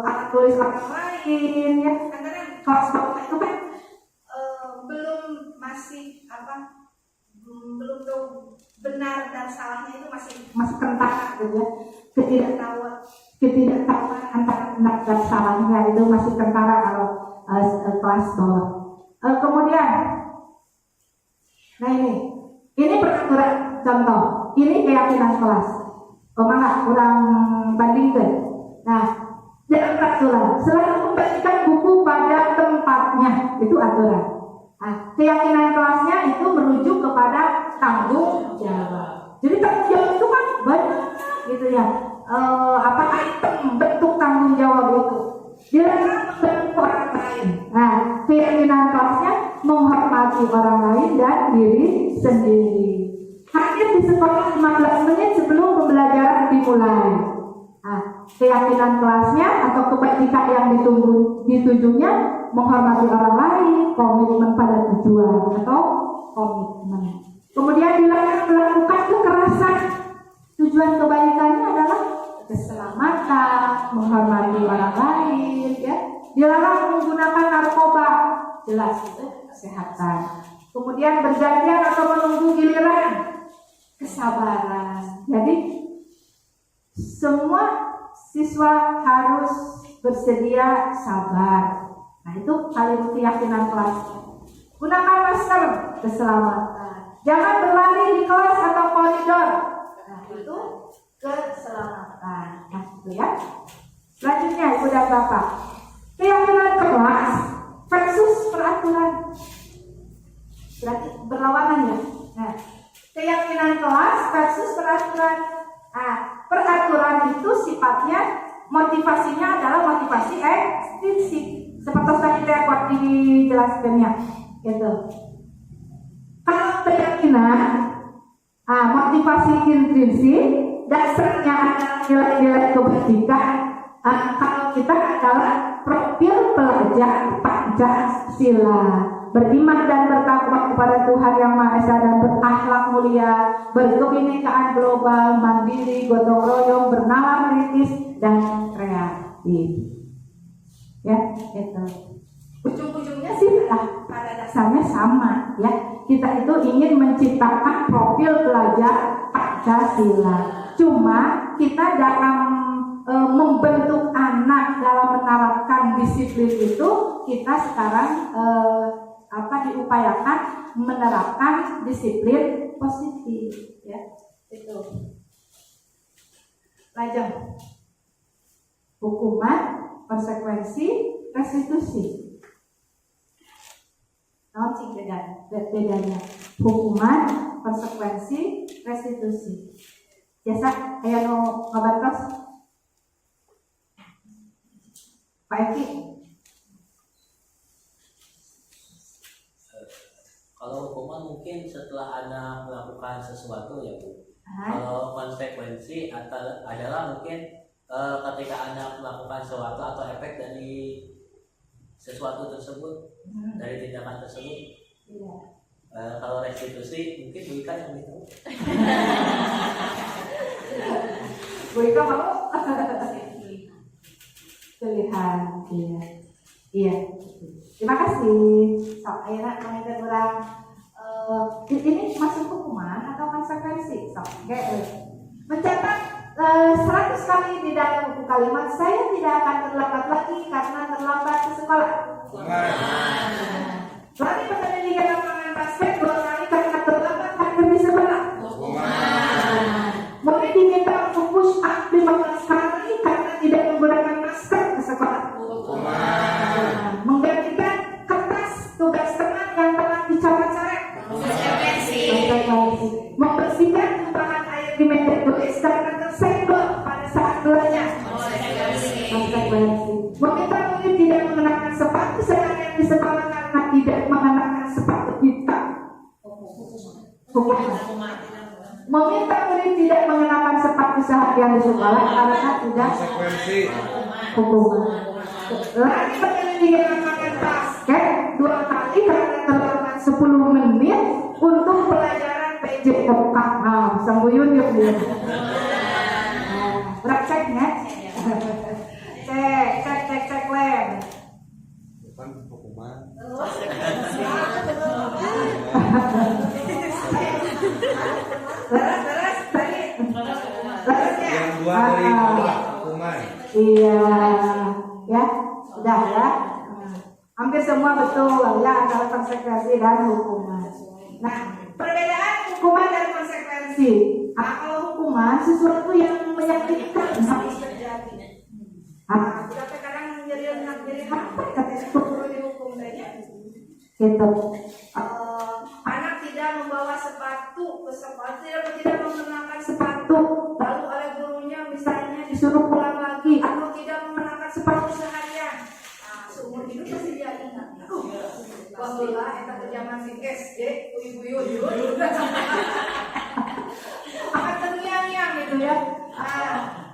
A: akan tulis orang lain ya. Karena kelas bawah itu kan belum masih belum tahu benar dan salahnya itu masih kentara gitu ya. Ketidaktahuan antara benar dan salahnya itu masih kentara kalau kelas bawah. Kemudian, nah ini peraturan contoh. Ini keyakinan kelas. Mana kurang bandingkan. Nah, dalam peraturan selalu kembalikan buku pada tempatnya, itu aturan. Nah, keyakinan kelasnya itu merujuk kepada tanggung jawab. Jadi tanggung jawab itu kan banyak gitu ya. Item bentuk tanggung jawab itu dilarang bentuk orang lain. Nah, keyakinan kelasnya menghormati orang lain dan diri sendiri. Hadir di sekolah 15 menit sebelum pembelajaran dimulai. Nah, keyakinan kelasnya atau kebajikan yang ditujunya menghormati orang lain, komitmen pada tujuan atau komitmen. Kemudian dilarang melakukan kekerasan. Tujuan kebaikannya adalah keselamatan, menghormati orang lain, ya. Dilarang menggunakan narkoba, jelas itu kesehatan. Kemudian bergantian atau menunggu giliran, kesabaran. Jadi semua siswa harus bersedia sabar. Nah, itu paling keyakinan kelas. Gunakan masker, keselamatan. Jangan berlari di kelas atau koridor. Nah, itu keselamatan. Nah, itu ya. Selanjutnya, Ibu dan Bapak, keyakinan kelas versus peraturan. Berarti berlawanan ya. Nah, keyakinan kelas versus peraturan. Nah, peraturan itu sifatnya motivasinya adalah motivasi ekstrinsik. Seperti tadi dapat dijelaskannya, gitu. Kalau keyakinan, motivasi intrinsik, dasarnya adalah nilai-nilai kebajikan. Kalau kita adalah profil pelajar Pancasila, beriman dan bertakwa kepada Tuhan Yang Maha Esa dan berakhlak mulia, berkebinekaan global, mandiri, gotong royong, bernalar kritis dan kreatif. Ya, itu. Ujung-ujungnya sih pada dasarnya sama, ya. Kita itu ingin menciptakan profil pelajar Pancasila. Cuma kita dalam membentuk anak dalam menerapkan disiplin itu, kita sekarang diupayakan menerapkan disiplin positif, ya. Itu. Lanjut. Hukuman, konsekuensi, restitusi. Nah, bedanya hukuman, konsekuensi, restitusi. Biasa kayak no ngabatos Pak Eki.
B: Kalau hukuman mungkin setelah anak melakukan sesuatu ya Bu. Kalau konsekuensi adalah mungkin ketika anak melakukan sesuatu atau efek dari sesuatu tersebut, dari tindakan tersebut.
A: Iya.
B: Kalau restitusi mungkin Bu Ika yang itu.
A: Bu Ika mau? Pilihan, iya. Terima kasih. So, akhirnya mengajar orang. Ini masuk hukuman atau konsekuensi? So, mencatat 100 kali di dalam buku kalimat, saya tidak akan terlambat lagi karena terlambat ke sekolah. Lagi pendidikan lapangan basket 2 kali karena terlambat hadir di sekolah. Murid diminta untuk push up 15 kali karena tidak menggunakan masker ke sekolah. Menggantikan kertas tugas teman yang telah dicoret-coret. Membersihkan tumpahan air di meja tulis karena tersenggol pada saat belajar. Meminta murid tidak mengenakan sepatu seharian di sekolah karena tidak mengenakan sepatu hitam. Meminta murid tidak mengenakan sepatu seharian di sekolah karena tidak hukuman. Lagi pendidikan makan basket 2 kali karena terlambat 10 menit untuk pelajaran PJOK. Sambuyun yuk dia. Prakteknya. Cek lem.
C: Bukan hukuman. Keluar dari hukuman.
A: Iya, ya, udah ya. Hampir semua betul ya antara konsekuensi dan hukuman. Nah, perbedaan hukuman dan konsekuensi. Kalau hukuman sesuatu yang menyakitkan harus terjadi. Kita kadang jadi apa kata perlu dihukum saja. Gitu. Anak tidak membawa sepatu ke sekolah, tidak mengenakan sepatu, lalu oleh gurunya misalnya disuruh pulang lagi, atau tidak mengenakan sepatu seharian. Seumur hidup pasti dia ingat. Wah, eta zaman si SD, ibu-ibu akan terngiang-ngiang gitu ya.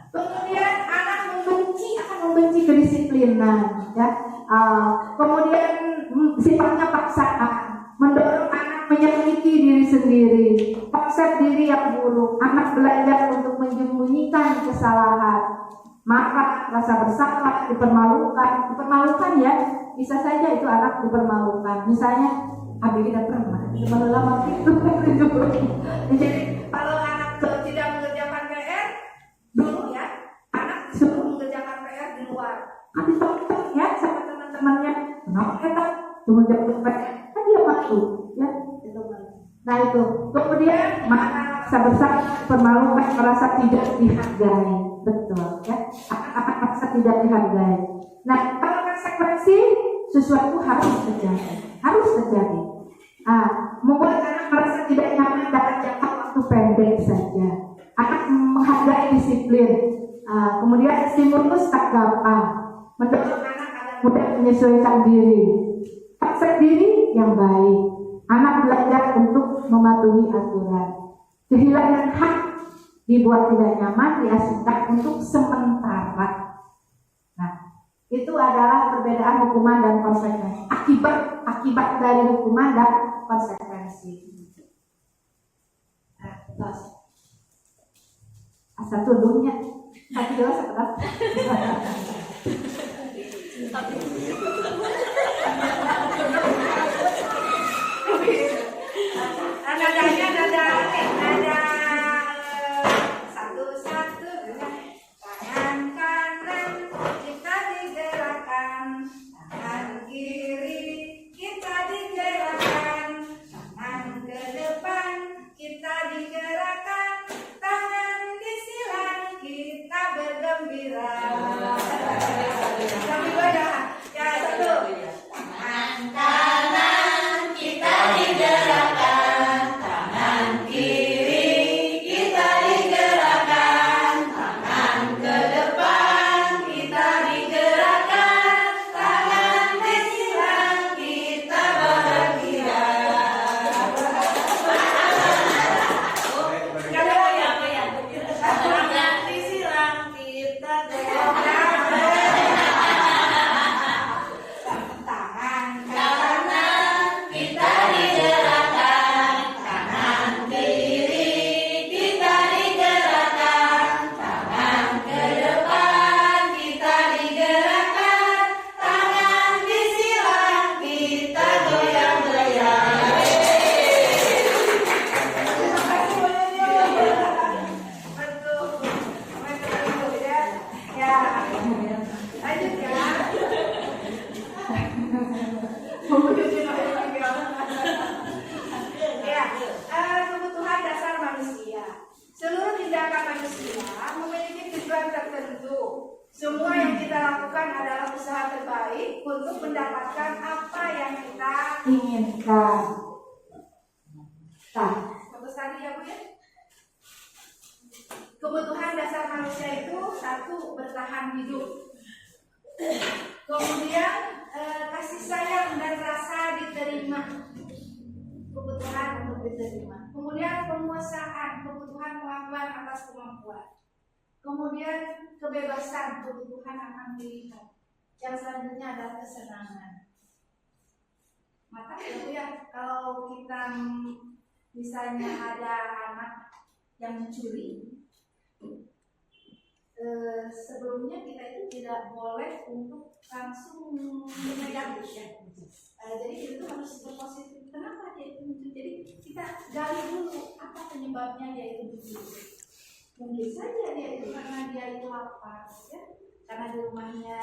A: Kemudian anak akan membenci kedisiplinan, ya. Kemudian sifatnya paksaan, mendorong anak menyakiti diri sendiri, konsep diri yang buruk, anak belajar untuk menyembunyikan kesalahan, marah, rasa bersalah, dipermalukan ya, bisa saja itu anak dipermalukan. Misalnya, abi tidak pernah, lama itu. Jadi kalau anak tidak mengerjakan PR dulu ya, anak disuruh mengerjakan PR di luar. Ditonton ya sama teman-temannya, kenapa kita mengerjakan PR? Kan dia malu, ya. Nah itu, kemudian marah, rasa bersalah, dipermalukan, merasa tidak dihargai. Betul ya, akan merasa tidak dihargai. Nah, kalau konsekuensi sesuatu harus terjadi. Membuat anak merasa tidak nyaman dalam jangka waktu pendek saja. Anak menghargai disiplin. Kemudian stimulus tak gampang, mendorong anak agar mudah menyesuaikan diri. Konsep diri yang baik. Anak belajar untuk mematuhi aturan. Kehilangan hak dibuat tidak nyaman, diasingkan untuk sementara. Nah, itu adalah perbedaan hukuman dan konsekuensi. Akibat dari hukuman dan konsekuensi. Nah, terus asal tuduhnya, tapi jelas setelah. Nada satu-satu. Tangan kanan kita digerakkan, tangan kiri kita digerakkan, tangan ke depan kita digerakkan, tangan disilang kita bergembira. Kami goyang. Ya, satu. Tangan kanan kita digerakkan, tangan kiri kita digerakkan, tangan ke depan kita digerakkan, tangan disilang kita bergerak. Tangan disilang kita bergerak. Tangan kanan kita digerakkan, tangan kiri kita digerakkan, tangan ke depan kita digerakkan, tangan disilang kita goyang-goyang. Betul ya. Ya, lanjut ya. Kebutuhan dasar manusia. Seluruh tindakan manusia memiliki tujuan tertentu. Semua yang kita lakukan adalah usaha terbaik untuk mendapatkan apa yang kita inginkan. Fokus tadi ya Bu ya. Kebutuhan dasar manusia itu satu, bertahan hidup. Kemudian kasih sayang dan rasa diterima, kebutuhan untuk diterima. Kemudian penguasaan, kebutuhan pengakuan atas kemampuan. Kemudian kebebasan, kebutuhan akan pilihan. Yang selanjutnya adalah kesenangan. Maka ya kalau kita misalnya ada anak yang mencuri, sebelumnya kita itu tidak boleh untuk langsung menyadari ya. Jadi itu harus berpositif. Kenapa dia itu mencuri? Jadi kita gali dulu apa penyebabnya dia itu mencuri. Mungkin saja dia itu karena dia itu lapar, ya, karena di rumahnya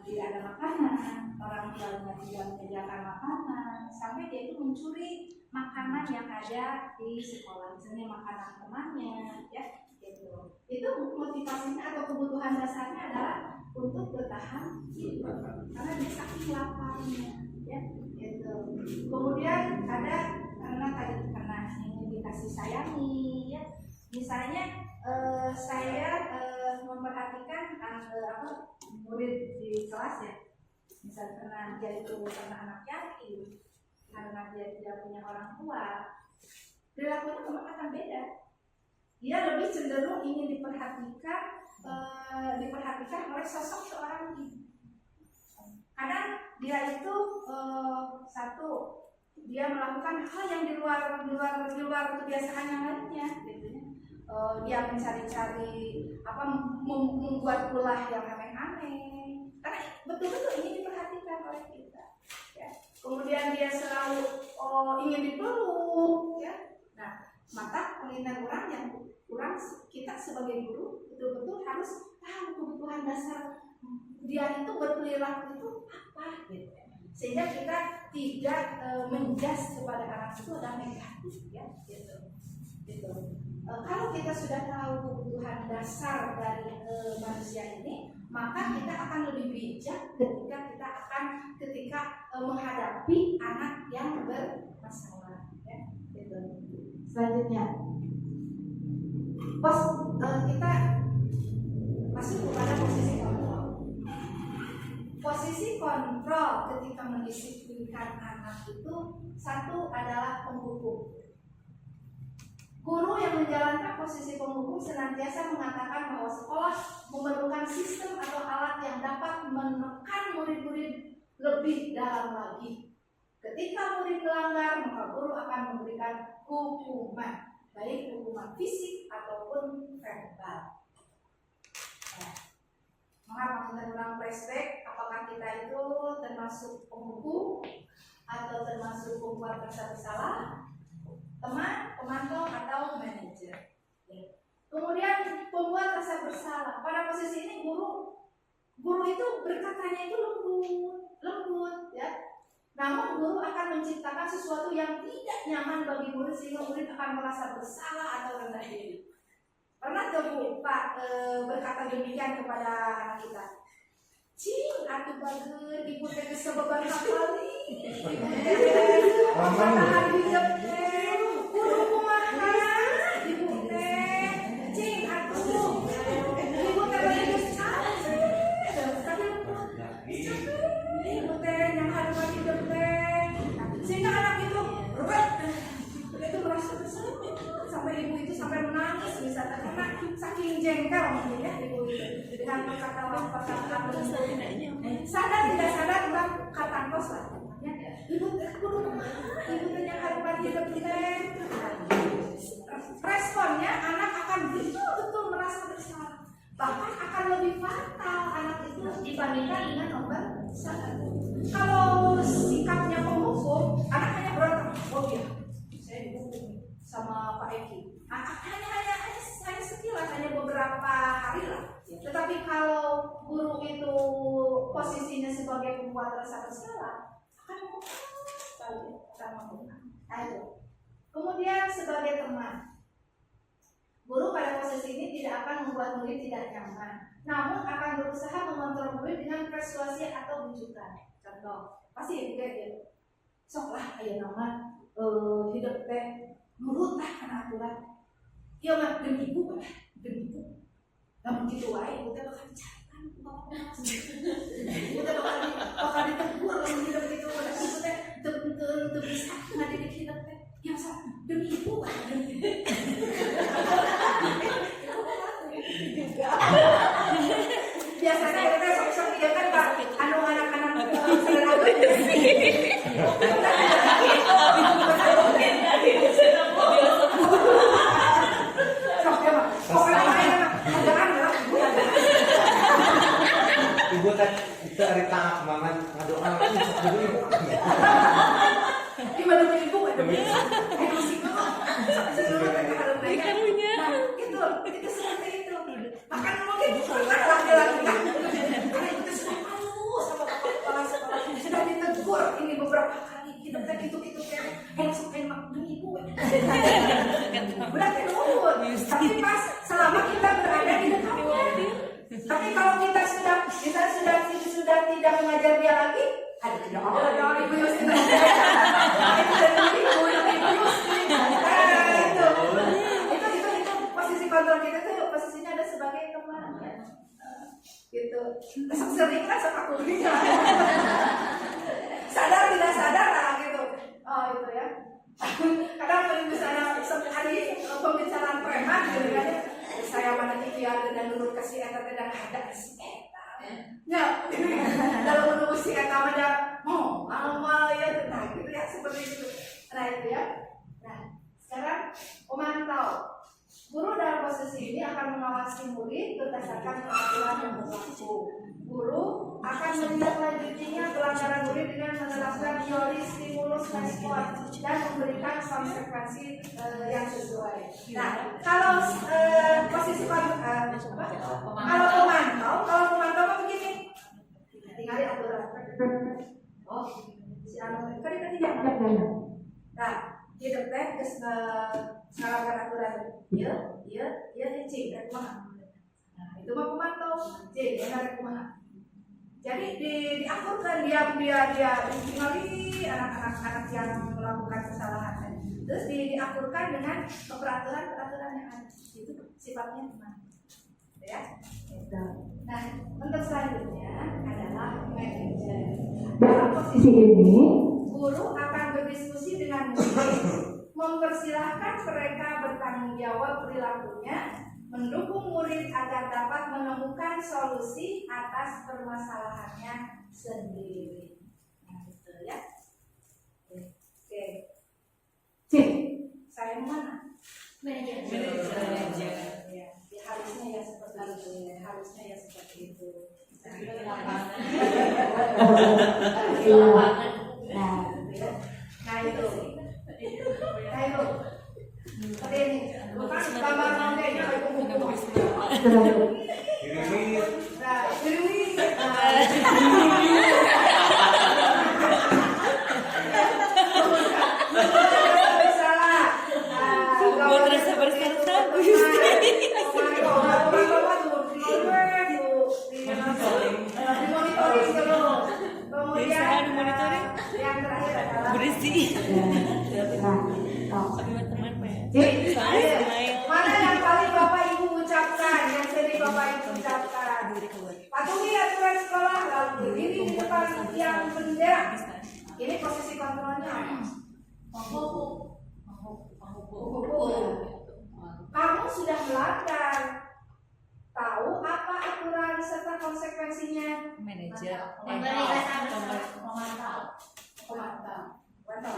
A: tidak ada makanan, orang tuanya tidak menyediakan makanan, sampai dia itu mencuri makanan yang ada di sekolah, misalnya makanan temannya, ya, gitu. Itu motivasinya atau kebutuhan dasarnya adalah untuk bertahan hidup, karena dia saking laparnya, ya, gitu. Kemudian ada karena ingin dikasih sayangi, ya, misalnya saya memperhatikan murid di kelas, ya, misalnya karena dia itu karena anak yatim, karena dia tidak punya orang tua, perilakunya memang akan beda. Dia lebih cenderung ingin diperhatikan oleh sosok seorang ibu. Kadang dia itu dia melakukan hal yang di luar kebiasaan yang lainnya, gitu ya. Dia mencari-cari membuat ulah yang aneh-aneh, karena betul-betul ingin diperhatikan oleh kita, ya. Kemudian dia selalu ingin dipeluk, ya. Nah, maka penelitian kita sebagai guru betul-betul harus tahu kebutuhan dasar dia itu berperilaku itu apa, gitu, sehingga kita tidak menjudge kepada anak itu adalah negatif, ya, gitu. Kalau kita sudah tahu kebutuhan dasar dari manusia ini, maka kita akan lebih bijak ketika menghadapi anak yang bermasalah, ya, gitu. Selanjutnya, kita masuk kepada posisi kontrol. Posisi kontrol ketika mendisiplinkan anak itu, satu adalah penghukum. Guru yang menjalankan posisi penghukum senantiasa mengatakan bahwa sekolah memerlukan sistem atau alat yang dapat menekan murid-murid lebih dalam lagi. Ketika murid melanggar, maka guru akan memberikan hukuman, baik hukuman fisik ataupun verbal. Maka kita ulang flashback, apakah kita itu termasuk penghukum atau termasuk pembuat rasa bersalah, teman, pemantau, atau manajer. Kemudian pembuat rasa bersalah. Pada posisi ini guru itu berkatanya itu lembut, ya. Namun guru akan menciptakan sesuatu yang tidak nyaman bagi murid sehingga murid akan merasa bersalah atau rendah diri. Pernah Bu Pak berkata demikian kepada anak kita? Cing, atuh bageun ibu teh sebeban kali. Padahal hidup teh kudu kumaha ibu teh. Cing, atuh ibu teh geus capek. Ibu teh yang harus hidup teh. Sehingga anak itu merasa bersalah sampai ibu itu sampai menangis misalnya karena saking jengkel mungkin, ya, ibu itu dengan perkataan sadar tidak sadar udah katangkos lah, ya. Ibu yang harus hidup teh. Responnya anak akan betul-betul merasa bersalah, bahkan akan lebih fatal anak itu dibandingkan dengan nomor 1. Kalau sikapnya penghukum, anak hanya berontak, oh iya saya dihukum sama Pak Eki. Hanya sekilas, hanya beberapa hari lah. Tetapi kalau guru itu posisinya sebagai pembuat rasa bersalah, akan menghukum. Nah, itu. Kemudian sebagai teman, guru pada posisi ini tidak akan membuat murid tidak nyaman, namun akan berusaha mengontrol murid dengan persuasi atau bujukan. Contoh, pasti juga dia, sok lah ayo nama hidup teh nurut lah karena aturan. Iya mah demi ibu, namun gitu wae ibu teh bakal dicarikan ibu teh bakal ditegur kalau hidup itu. Ibu teh teu bisa ngadidik hidup teh. Ya sa demi ibu biasanya kita sok-sok dia kan Pak anu anak-anak sederhana.
C: Ibu tadi itu hari tangap mangan ngadoa lagi sok dulu ibu.
A: Gimana ibu? Aduh sih.
D: seluruh karunia. Nah, itu seperti itu. Bahkan mungkin laki-laki karena itu sudah malu sama kepala sekolah, sudah ditegur ini beberapa kali. Kita kan itu kan sampai maklum ibu. Udah nurut. Tapi pas selama kita berada di dekatnya. Tapi kalau kita sudah tidak mengajar dia lagi, ada ibu Yus itu. Itu posisi kontrol kita tuh posisinya ada sebagai teman ya. Gitu. Sering kan sama aku juga. Sadar tidak sadar lah gitu. Oh itu ya. Kadang misalnya hari pembicaraan preman gitu kan. Saya mana ikhtiar dan menurut kasih eta dan ada si eta. Ya, dalam menurut si eta ada amal ya tentang gitu ya seperti itu. Nah itu ya. Nah sekarang memantau. Guru dalam posisi ini akan mengawasi murid berdasarkan peraturan yang berlaku. Guru akan menindaklanjutinya pelanggaran murid dengan menerapkan teori stimulus respon dan memberikan konsekuensi yang sesuai. Nah, kalau posisi kalau pemantau kan begini, tinggal aturan. Oh, si anu kan tadi jangan. Nah, di depan ke ngalanggar aturan, iya, cing, kumaha. Nah, itu mah pemantau, cing, ya kumaha. Jadi diakurkan dia tinggali anak-anak yang melakukan kesalahan. Terus diakurkan dengan peraturan yang ada. Itu sifatnya gimana? Ya. Nah, untuk selanjutnya adalah manajer.
A: Dalam posisi ini,
D: guru akan berdiskusi dengan murid, mempersilahkan mereka bertanggung jawab perilakunya, mendukung murid agar dapat menemukan solusi atas permasalahannya sendiri. Nah, betul ya. Oke. Cik, saya mana? Manajer. Ya, harusnya ya seperti itu. Nah itu. Seperti ini. Bukan gambar mangkanya kayak kumpul. Mana yang paling Bapak Ibu ucapkan, yang sering Bapak Ibu ucapkan? Patuhi aturan sekolah, lalu berdiri di depan yang bendera. Ini posisi kontrolnya. Menghukum. Kamu sudah melanggar. Tahu apa aturan serta konsekuensinya?
E: Manajer.
D: Pemantau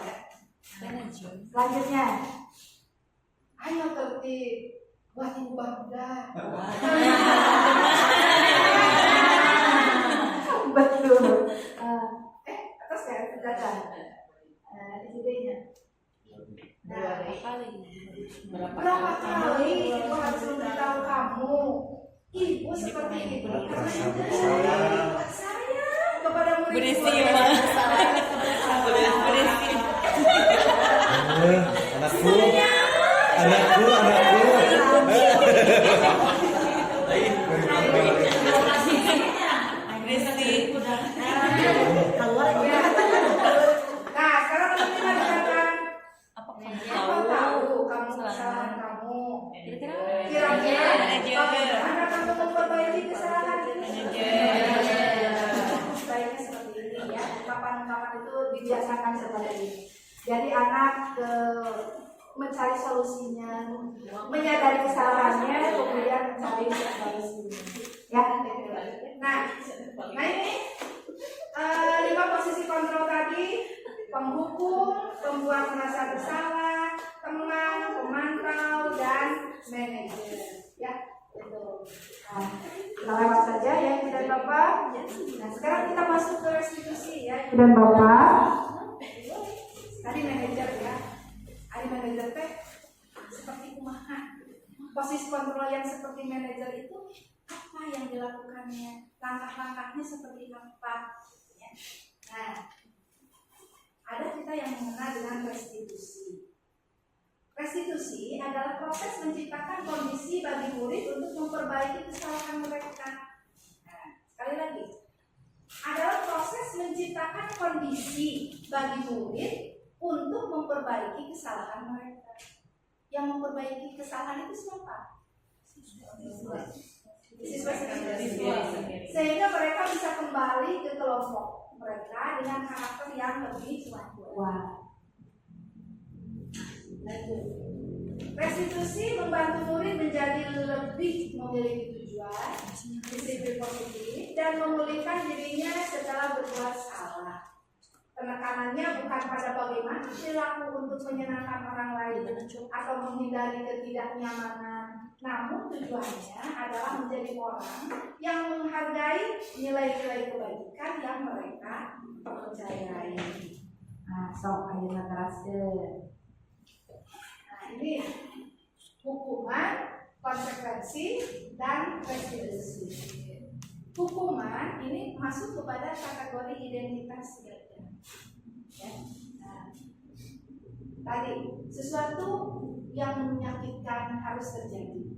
D: ya.
E: Manajer.
D: Selanjutnya, ayo tertib, buat ibu bangga.
A: betul.
D: Atas ya, pendataan. Di sini. Berapa kali ibu harus memberitahu kamu? Ibu seperti ini karena saya kepada murid.
E: Berisi ya, Pak. Berisi.
C: Anakku.
D: Nah, sekarang kita dengarkan. Apa tahu kamu kesalahan kamu? Kira-kira bagaimana kamu memperbaiki kesalahan ini? Baiknya seperti ini ya. Ungkapan-ungkapan itu dibiasakan seperti ini. Jadi anak mencari solusinya, menyadari kesalahannya, kemudian mencari solusinya. Ya. Nah ini 5 posisi kontrol tadi: penghukum, pembuat merasa bersalah, teman, pemantau, dan manajer. Ya, betul. Nah, kita lewat saja ya, Ibu dan Bapak. Nah, sekarang kita masuk ke restitusi ya, Ibu
A: Dan Bapak,
D: Tadi manajer ya, ada manajer teh seperti kumaha. Posisi kontrol yang seperti manajer itu apa yang dilakukannya, langkah-langkahnya seperti apa. Ya. Nah, ada kita yang mengenal dengan restitusi. Restitusi adalah proses menciptakan kondisi bagi murid untuk memperbaiki kesalahan mereka. Nah, sekali lagi, adalah proses menciptakan kondisi bagi murid untuk memperbaiki kesalahan mereka. Yang memperbaiki kesalahan itu siapa? Siswa sendiri. Sehingga mereka bisa kembali ke kelompok mereka dengan karakter yang lebih kuat. Restitusi membantu murid menjadi lebih memiliki tujuan, disiplin positif, dan memulihkan dirinya setelah berbuat salah. Penekanannya bukan pada bagaimana perilaku untuk menyenangkan orang lain atau menghindari ketidaknyamanan, namun tujuannya adalah menjadi orang yang menghargai nilai-nilai kebaikan yang mereka percayai.
A: Nah, sok ayeuna teraskeun.
D: Nah, ini hukuman, konsekuensi, dan restitusi. Hukuman ini masuk kepada kategori identitas ya. Nah, tadi sesuatu yang menyakitkan harus terjadi,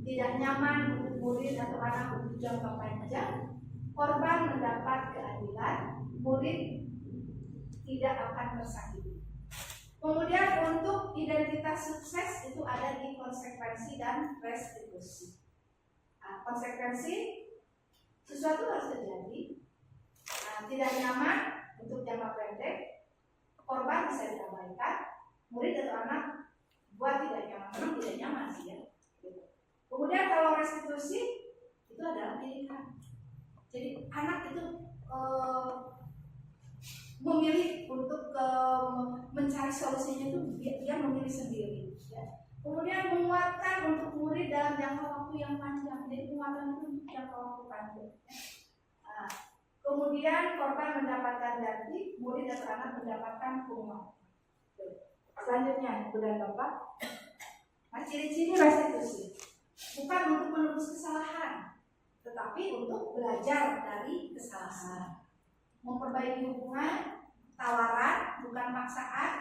D: tidak nyaman untuk murid atau anak untuk jangka panjang, korban mendapat keadilan, murid tidak akan tersakiti. Kemudian untuk identitas sukses itu ada di konsekuensi dan restitusi. Nah, konsekuensi sesuatu harus terjadi, tidak nyaman untuk jangka pendek, korban bisa diabaikan, murid atau anak buat tidak nyaman, memang tidak nyaman sih ya. Kemudian kalau restitusi itu adalah pilihan. Jadi anak itu memilih untuk mencari solusinya itu dia memilih sendiri. Ya. Kemudian menguatkan untuk murid dalam jangka waktu yang panjang. Jadi penguatan itu untuk jangka waktu panjang. Nah, kemudian korban mendapatkan ganti, murid dan anak mendapatkan penguatan. Selanjutnya, Ibu dan Bapak, nah, ciri-ciri restitusi bukan untuk menebus kesalahan, tetapi untuk belajar dari kesalahan, memperbaiki hubungan, tawaran bukan paksaan.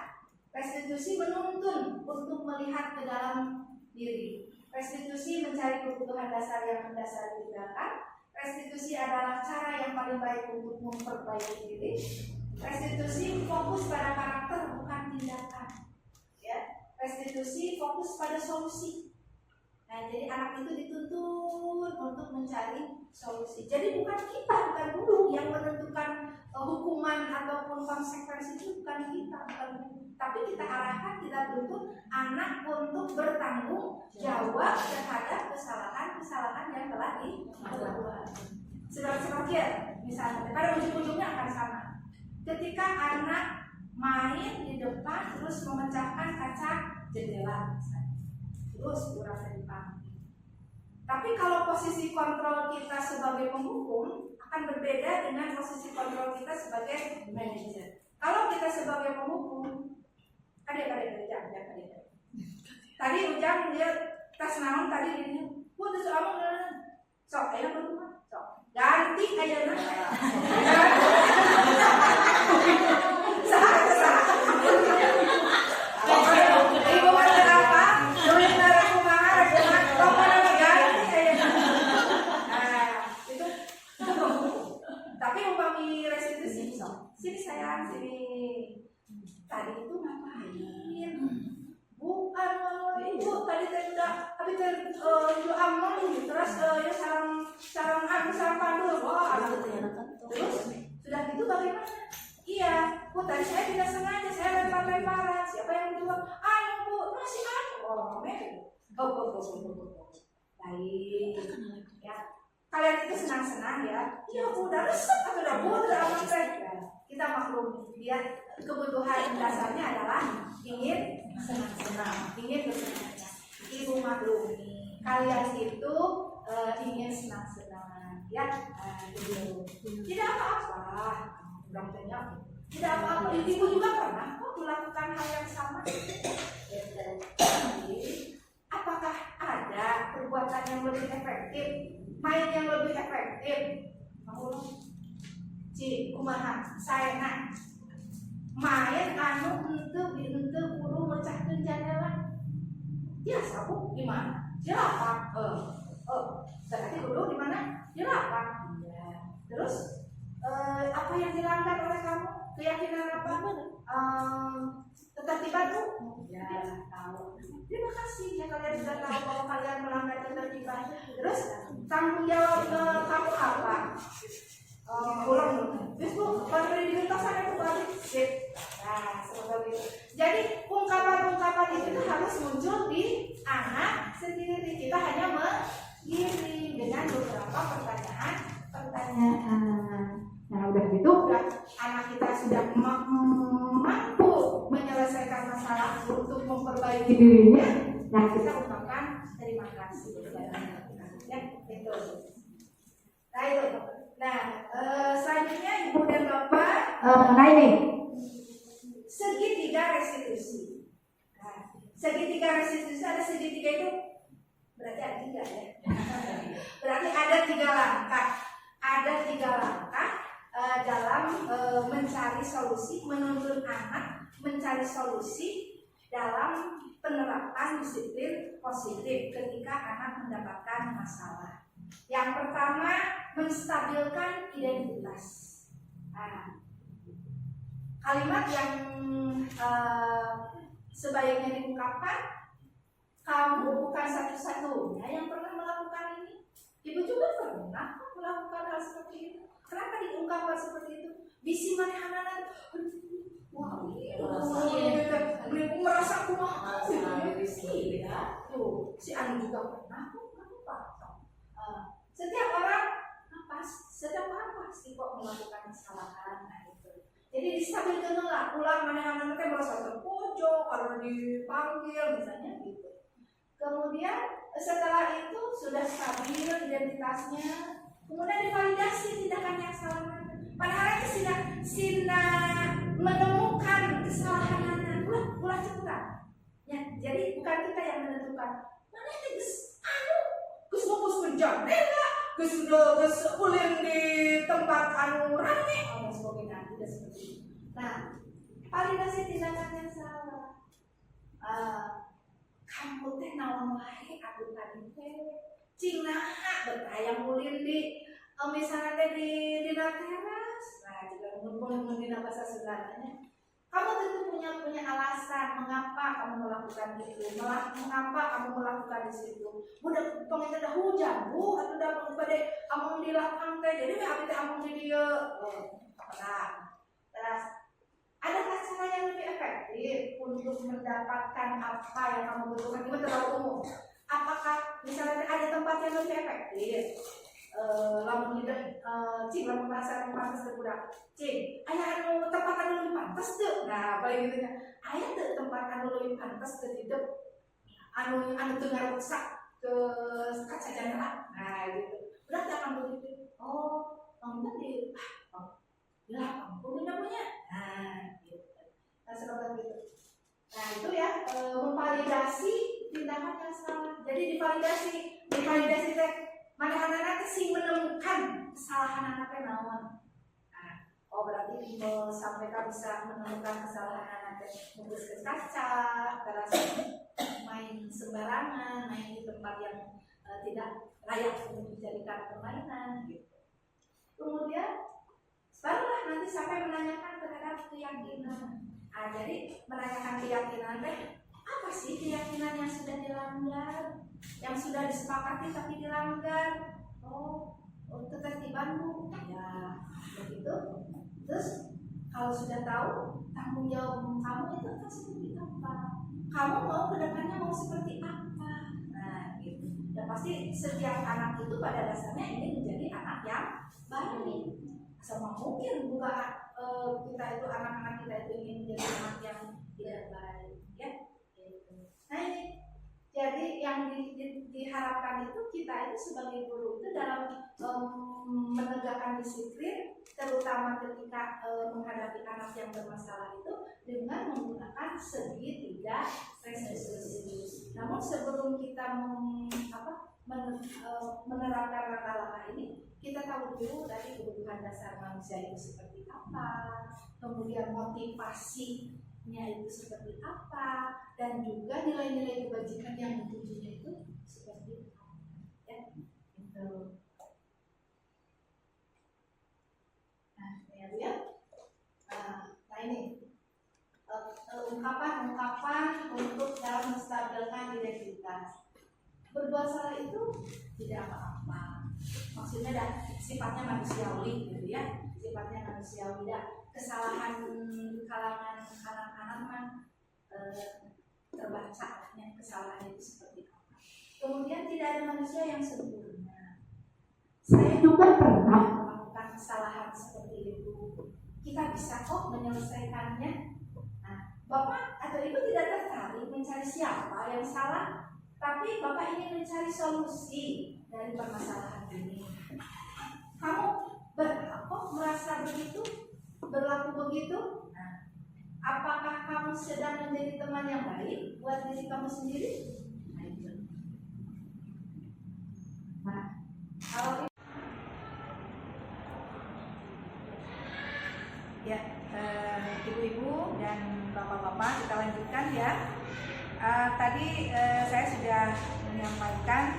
D: Restitusi menuntun untuk melihat ke dalam diri. Restitusi mencari kebutuhan dasar yang mendasari tindakan. Restitusi adalah cara yang paling baik untuk memperbaiki diri. Restitusi fokus pada karakter bukan tindakan. Ya, restitusi fokus pada solusi. Nah, jadi anak itu dituntun untuk mencari solusi. Jadi bukan kita, bukan guru yang menentukan hukuman ataupun konsekuensi itu bukan kita, bukan guru. Tapi kita arahkan, kita tuntut anak untuk bertanggung jawab terhadap kesalahan-kesalahan yang telah dilakukan. Sebagai misalnya, pada ujung-ujungnya akan sama. Ketika anak main di depan terus memecahkan kaca jendela, misalnya, terus kurang dipanggil. Tapi kalau posisi kontrol kita sebagai penghukum akan berbeda dengan posisi kontrol kita sebagai manajer. Kalau kita sebagai penghukum, tadi Ujang dia tes naon tadi ini, putus kamu sok ayo berumah, sok ganti ayeuna. Ibu mana apa? Dulu nara kumaha dengan pokoknya ganti ayeuna. Nah, itu. Tapi umpami restitusi sok. Sini sayang, sini. Tadi itu ngapain? Bukan ibu tadi udah habis itu aman terus ya sarang pandu. Wah, terus sudah gitu bagaimana? Iya, Bu tadi saya tidak sengaja saya lempar-lemparan. Siapa yang kedua? Anu Bu, masih anu. Oh, baik. Ya, kalian itu senang-senang ya? Iya Bu, udah resep atau udah Bu, udah aman ya. Kita maklum dia kebutuhan dasarnya adalah ingin senang-senang, ingin bersenang-senang. Ibu maklumi, kalian itu ingin senang-senang, ya. Gitu. Tidak apa-apa, tidak apa-apa. Ibu juga pernah kok melakukan hal yang sama. Jadi apakah ada perbuatan yang lebih efektif, main yang lebih efektif? Mau Ci, kumaha saena main anu henteu kudu mecahkeun jendela. Ya sabu gimana? Jelapak. Berarti kudu di mana? Jelapak. Ya. Terus apa yang dilanggar oleh kamu? Keyakinan apa? Ketertiban tuh? Ya, tahu. Terima kasih ya kalian sudah tahu bahwa kalian melanggar ketertiban. Terus tanggung jawab kamu apa? Pulang dulu. Terus bu, kalau beri diuntasan itu balik. Sip. Nah, seperti itu. Jadi ungkapan-ungkapan itu harus muncul di anak sendiri. Kita hanya mengiring dengan beberapa pertanyaan.
A: Nah udah gitu,
D: Anak kita sudah mampu menyelesaikan masalah untuk memperbaiki
A: dirinya. Nah
D: kita ucapkan terima kasih kepada anak kita. Ya, itu. Nah itu. Nah, selanjutnya Ibu dan Bapak
A: mengenai nih
D: segitiga restitusi. Nah, segitiga restitusi ada segitiga itu berarti ada 3 ya. Berarti ada 3 langkah. Ada 3 langkah dalam mencari solusi, menuntun anak mencari solusi dalam penerapan disiplin positif ketika anak mendapatkan masalah. Yang pertama, menstabilkan identitas. Nah, kalimat yang sebaiknya diungkapkan, kamu bukan satu-satunya yang pernah melakukan ini. Ibu juga pernah melakukan hal seperti itu. Kenapa diungkapkan seperti itu? Bisi manehana, wah, ibu merasa kumaha tuh, si Anu juga pernah setiap orang pasti kok melakukan kesalahan. Nah, itu. Jadi distabilkan lah, ulang manehana teh merasa terpojok kalau dipanggil misalnya gitu. Kemudian setelah itu sudah stabil identitasnya, kemudian divalidasi tindakan yang salah. Padahal itu sudah menemukan kesalahan anak, ulah cepat. Ya, jadi bukan kita yang menentukan. Mana itu gus fokus kerja, gus ulin di tempat anu rame, sebagainya tidak seperti itu. Nah, validasi tindakan yang salah. Kamu teh naon wae aku tadi teh cing naha bertayang ulin di misalnya teh di teras. Nah, juga mun dina bahasa Sundanya. Kamu tentu punya alasan mengapa kamu melakukan itu, mengapa kamu melakukan di situ. Mudah tong itu dah hujan, bu, atau dah pada amung di lapang teh, jadi abis teh amung di dia. Terus adakah cara yang lebih efektif untuk mendapatkan apa yang kamu butuhkan? Ini terlalu umum. Apakah misalnya ada tempat yang lebih efektif? Lamun hidup, cing lamun bahasa yang pantas terbudak, cing, ayah anu tempat anu lebih pantas tuh. Nah, paling gitu kan, ayah tuh tempat anu lebih pantas tuh hidup, anu tengah rusak ke kaca jendela. Nah, gitu. Berarti akan begitu. Oh, kamu di punya. Nah, gitu. Nah, seperti itu. Nah, itu ya, memvalidasi tindakan yang salah. Jadi divalidasi teh mana anak-anak sih menemukan kesalahan anaknya naon. Nah, oh berarti sampai kamu bisa menemukan kesalahan anaknya membus ke kaca, terus main sembarangan, main di tempat yang tidak layak untuk dijadikan permainan gitu. Kemudian barulah nanti sampai menanyakan terhadap keyakinan. Jadi menanyakan keyakinan teh apa sih keyakinan yang sudah dilanggar, yang sudah disepakati tapi dilanggar? Oh ketertibanmu, ya begitu. Terus kalau sudah tahu tanggung jawab kamu itu akan seperti apa? Kamu mau kedepannya mau seperti apa? Nah gitu. Dan pasti setiap anak itu pada dasarnya ingin menjadi anak yang baik. Sama mungkin bukan kita itu anak-anak kita itu ingin menjadi anak yang tidak baik, ya. Nah ini Jadi yang diharapkan itu kita itu sebagai guru itu dalam menegakkan disiplin, terutama ketika menghadapi anak yang bermasalah itu dengan menggunakan segitiga restitusi. Namun sebelum kita menerapkan langkah-langkah ini, kita tahu dulu dari kebutuhan dasar manusia itu seperti apa, kemudian motivasinya itu seperti apa, dan juga nilai-nilai kebajikan yang ditujunya itu seperti apa. Ya, gitu. Nah, ya. Nah ini ungkapan-ungkapan untuk dalam menstabilkan identitas. Berbuat salah itu tidak apa-apa. Maksudnya dan sifatnya manusiawi gitu ya, sifatnya manusiawi. Dan kesalahan di kalangan anak-anak terbaca yang kesalahan itu seperti apa. Kemudian tidak ada manusia yang sempurna. Saya juga pernah melakukan kesalahan seperti itu. Kita bisa kok menyelesaikannya. Nah, Bapak atau Ibu tidak tertarik mencari siapa yang salah, tapi Bapak ingin mencari solusi dari permasalahan ini. Kamu berhak kok merasa begitu, berlaku begitu. Nah, apakah kamu sedang menjadi teman yang baik buat diri kamu sendiri? Nah, kalau ya, ibu-ibu dan bapak-bapak, kita lanjutkan ya. Tadi saya sudah menyampaikan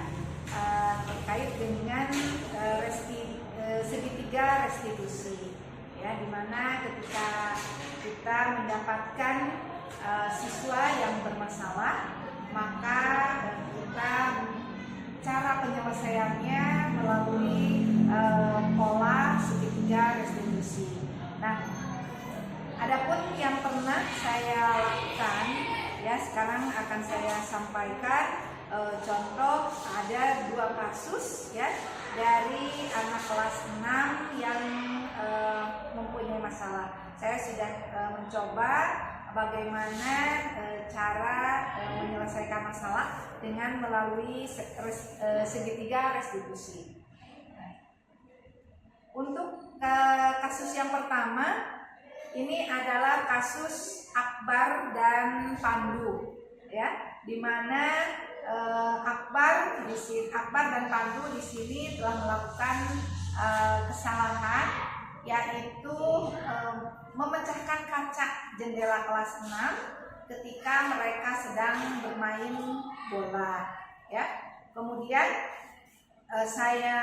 D: terkait dengan segitiga restitusi, ya, dimana ketika kita mendapatkan siswa yang bermasalah, maka kita cara penyelesaiannya melalui pola segitiga restitusi. Nah, adapun yang pernah saya lakukan, ya, sekarang akan saya sampaikan contoh. Ada 2 kasus ya dari anak kelas 6 yang mempunyai masalah. Saya sudah mencoba bagaimana cara menyelesaikan masalah dengan melalui segitiga restitusi. Untuk kasus yang pertama, ini adalah kasus Akbar dan Pandu, ya, di mana Akbar dan Pandu di sini telah melakukan kesalahan, yaitu memecahkan kaca jendela kelas 6 ketika mereka sedang bermain bola, ya. Kemudian saya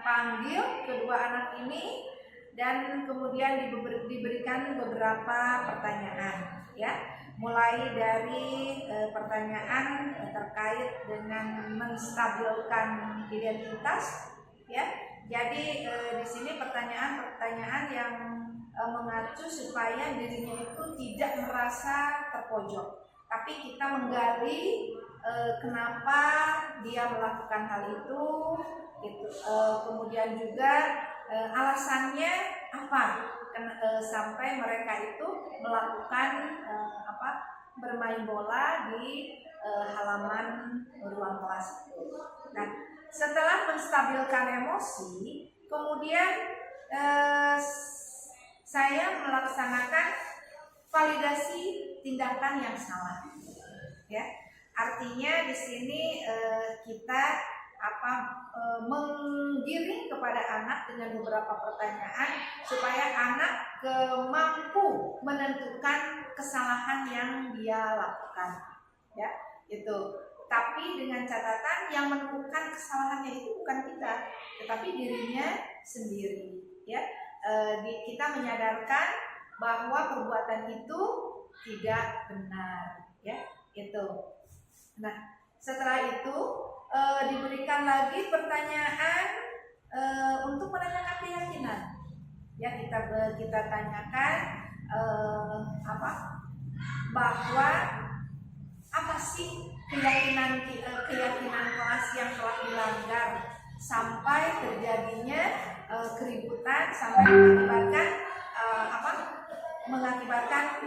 D: panggil kedua anak ini dan kemudian diberikan beberapa pertanyaan, ya, mulai dari pertanyaan terkait dengan menstabilkan identitas, ya. Jadi di sini pertanyaan-pertanyaan yang mengacu supaya dirinya itu tidak merasa terpojok, tapi kita menggali kenapa dia melakukan hal itu, gitu. Kemudian juga alasannya apa sampai mereka itu melakukan bermain bola di halaman ruang kelas itu. Nah, setelah menstabilkan emosi, kemudian saya melaksanakan validasi tindakan yang salah, ya. Artinya di sini kita menggiring kepada anak dengan beberapa pertanyaan supaya anak mampu menentukan kesalahan yang dia lakukan, ya, itu. Tapi dengan catatan yang menentukan kesalahannya itu bukan kita, tetapi dirinya sendiri, ya. Kita menyadarkan bahwa perbuatan itu tidak benar, ya, itu. Nah, setelah itu diberikan lagi pertanyaan untuk menanyakan keyakinan, ya. Kita tanyakan bahwa apa sih keyakinan kelas yang telah dilanggar sampai terjadinya keributan, sampai mengakibatkan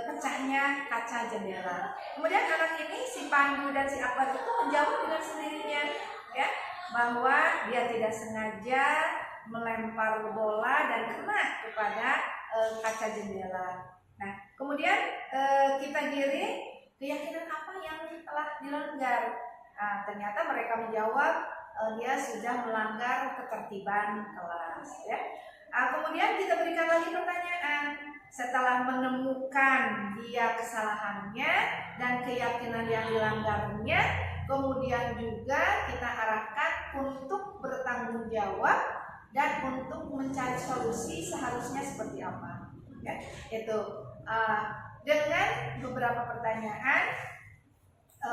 D: pecahnya kaca jendela. Kemudian anak ini, si Pandu dan si Akbar itu menjawab dengan sendirinya, ya, bahwa dia tidak sengaja melempar bola dan kena kepada kaca jendela. Nah, kemudian kita giring, keyakinan apa yang telah dilanggar? Nah, ternyata mereka menjawab dia sudah melanggar ketertiban kelas, ya. Kemudian kita berikan lagi pertanyaan. Setelah menemukan dia kesalahannya dan keyakinan yang dilanggarnya, kemudian juga kita arahkan untuk bertanggung jawab dan untuk mencari solusi seharusnya seperti apa, ya. Itu dengan beberapa pertanyaan,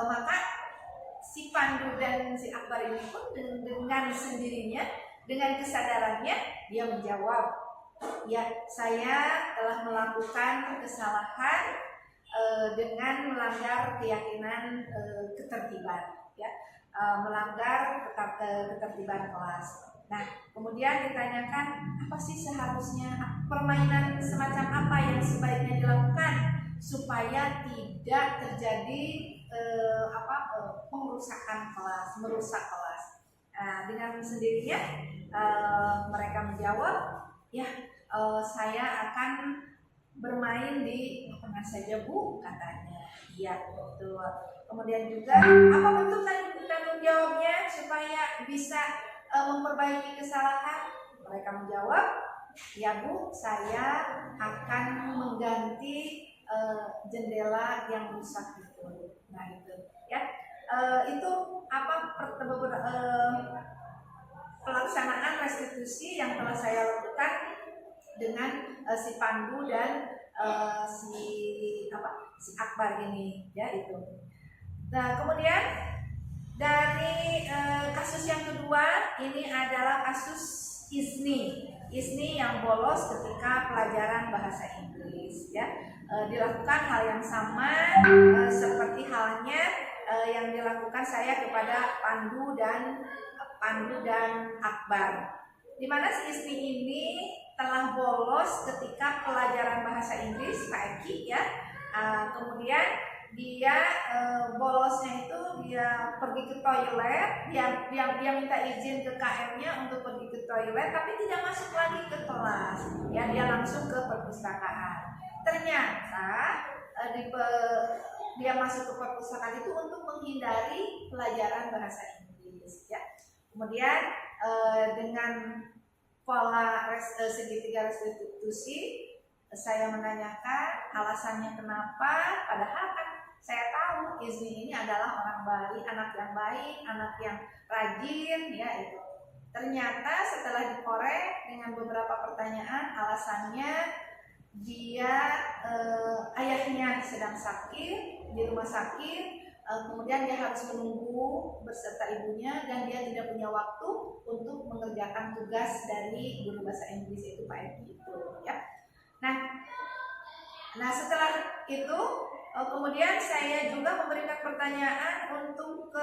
D: maka si Pandu dan si Akbar ini pun dengan sendirinya, dengan kesadarannya, dia menjawab, ya, saya telah melakukan kesalahan dengan melanggar keyakinan ketertiban, ya, melanggar ketertiban kelas. Nah, kemudian ditanyakan, apa sih seharusnya permainan semacam apa yang sebaiknya dilakukan supaya tidak terjadi pengerusakan kelas, merusak kelas. Nah, dengan sendirinya mereka menjawab, ya, saya akan bermain di mana saja Bu, katanya. Iya, betul. Kemudian juga apa bentuk tanggung jawabnya supaya bisa memperbaiki kesalahan? Mereka menjawab, ya Bu, saya akan mengganti jendela yang rusak itu. Nah, itu, ya, itu pelaksanaan restitusi yang telah saya lakukan dengan si Pandu dan si Akbar ini, ya, itu. Nah, kemudian dari kasus yang kedua ini adalah kasus Isni yang bolos ketika pelajaran bahasa Inggris, ya. Dilakukan hal yang sama seperti halnya yang dilakukan saya kepada Pandu dan Akbar, di mana si Isni ini telah bolos ketika pelajaran bahasa Inggris, Pak Eki, ya. Kemudian dia bolosnya itu dia pergi ke toilet, dia minta izin ke KM-nya untuk pergi ke toilet, tapi tidak masuk lagi ke kelas, ya, dia langsung ke perpustakaan. Ternyata dia masuk ke perpustakaan itu untuk menghindari pelajaran bahasa Inggris, ya. Kemudian dengan pola segitiga restitusi, saya menanyakan alasannya kenapa, padahal kan saya tahu Isni ini adalah orang baik, anak yang rajin, ya, itu. Ternyata setelah dikorek dengan beberapa pertanyaan, alasannya dia ayahnya sedang sakit di rumah sakit, kemudian dia harus menunggu beserta ibunya dan dia tidak punya waktu untuk mengerjakan tugas dari guru bahasa Inggris itu, Pak Eki, itu, ya. Nah, setelah itu kemudian saya juga memberikan pertanyaan untuk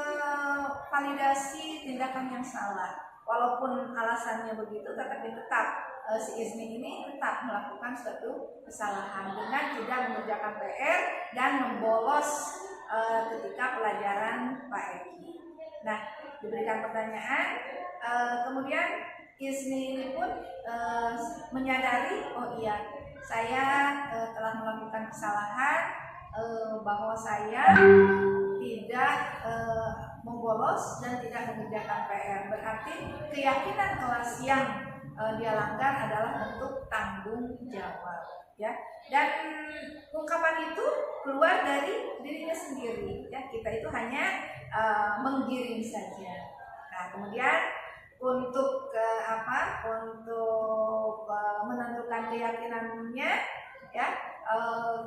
D: validasi tindakan yang salah. Walaupun alasannya begitu, tetapi tetap si Isni ini tetap melakukan suatu kesalahan dengan tidak mengerjakan PR dan membolos ketika pelajaran Pak Eki. Nah, diberikan pertanyaan, kemudian Isni ini pun menyadari, oh iya, saya telah melakukan kesalahan, bahwa saya tidak membolos dan tidak mengerjakan PR. Berarti keyakinan kelas yang dia langgar adalah bentuk tanggung jawab, ya. Dan ungkapan itu keluar dari dirinya sendiri, ya. Kita itu hanya menggiring saja. Nah, kemudian untuk menentukan keyakinannya, ya,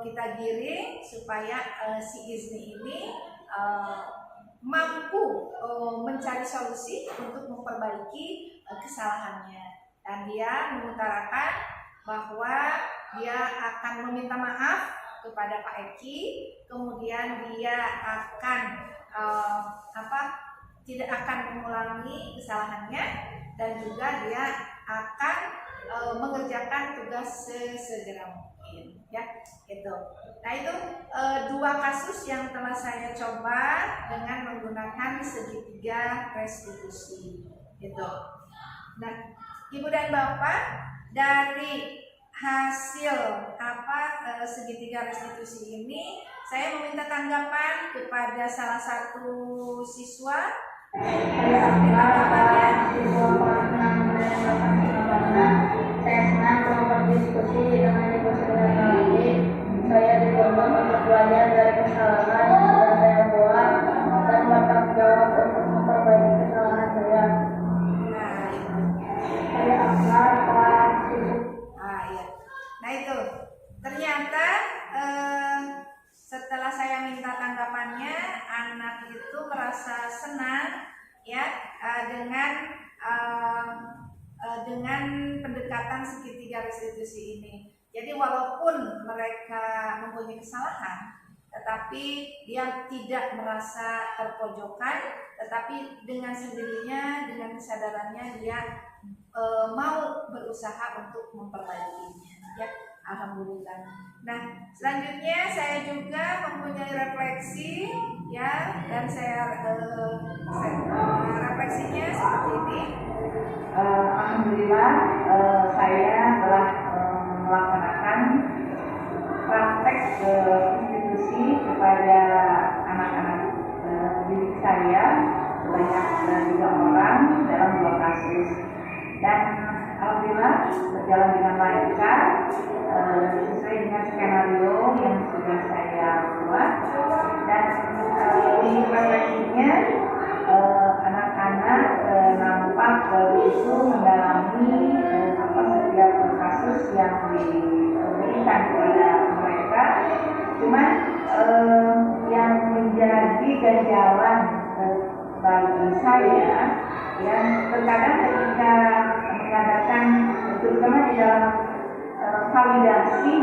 D: kita giring supaya si Isni ini mampu mencari solusi untuk memperbaiki kesalahannya, dan dia mengutarakan bahwa dia akan meminta maaf kepada Pak Eki, kemudian dia akan tidak akan mengulangi kesalahannya, dan juga dia akan mengerjakan tugas sesegera mungkin. mungkin ya gitu. Nah itu dua kasus yang telah saya coba dengan menggunakan segitiga restitusi gitu. Nah Ibu dan Bapak, dari hasil segitiga restitusi ini saya meminta tanggapan kepada salah satu siswa.
A: Saya Akbar, siswa kelas 6 saya senang kalau berdiskusi dengan ibu saudara kami. Saya dituntut untuk belajar dari kesalahan yang sudah saya buat dan bertanggung jawab untuk memperbaiki kesalahan saya. Saya Akbar, kelas 7.
D: Iya. Nah itu ternyata setelah saya minta tanggapannya, anak itu merasa senang ya dengan pendekatan segitiga restitusi ini. Jadi walaupun mereka mempunyai kesalahan, tetapi dia tidak merasa terpojokan, tetapi dengan sendirinya, dengan kesadarannya dia mau berusaha untuk memperbaikinya. Ya, alhamdulillah. Nah, selanjutnya saya juga mempunyai refleksi, ya, dan saya refleksinya seperti ini.
A: Alhamdulillah, saya telah melaksanakan praktek institusi kepada anak-anak didik saya sebanyak 3 orang dalam 2 kasus, dan alhamdulillah berjalan dengan lancar sesuai dengan skenario yang sudah saya buat. Dan di refleksinya anak-anak nampak begitu mendalami setiap kasus yang diberikan kepada mereka. Cuman yang menjadi ganjalan bagi saya, yang terkadang ketika mengadakan, terutama di dalam validasi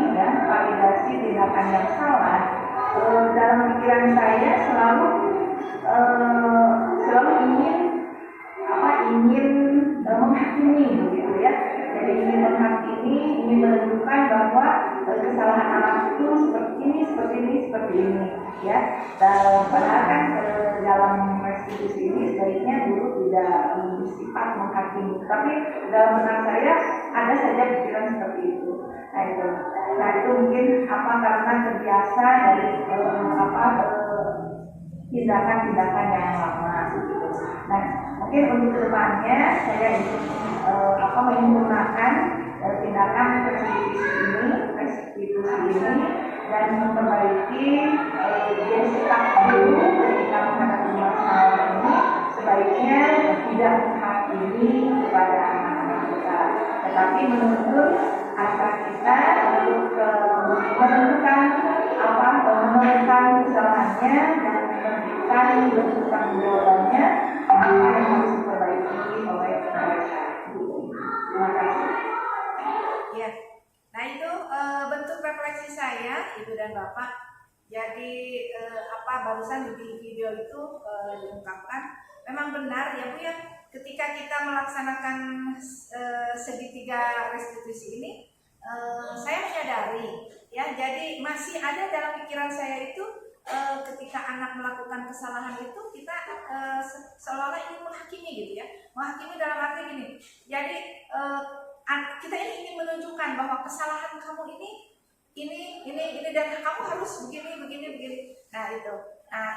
A: tindakan yang salah, dalam pikiran saya selalu ingin menghakimi begitu ya. Jadi ingin menghakimi, ingin menentukan bahwa kesalahan anak itu seperti ini ya. Dan padahal kan dalam restitusi ini sebaiknya guru tidak bersifat menghakimi, tapi dalam benak saya ada saja pikiran seperti itu. Nah itu mungkin karena terbiasa dari tindakan-tindakan yang lama gitu. Nah mungkin untuk kedepannya saya ingin menyempurnakan tindakan restitusi ini dan memperbaiki sikap guru ketika menghadapi masalah ini. Sebaiknya tidak menghakimi kepada anak-anak kita, tetapi menuntut anak kita untuk menentukan kesalahannya dan memberikan bentuk tanggung jawabannya apa yang harus diperbaiki oleh mereka. Terima kasih.
D: Ya, nah itu bentuk refleksi saya, Ibu dan Bapak. Jadi barusan di video itu diungkapkan, memang benar ya Bu ya, ketika kita melaksanakan segitiga restitusi ini, saya menyadari ya, jadi masih ada dalam pikiran saya itu ketika anak melakukan kesalahan itu kita seolah-olah ingin menghakimi gitu ya, menghakimi dalam arti gini. Jadi kita ini ingin menunjukkan bahwa kesalahan kamu ini dan kamu harus begini. Nah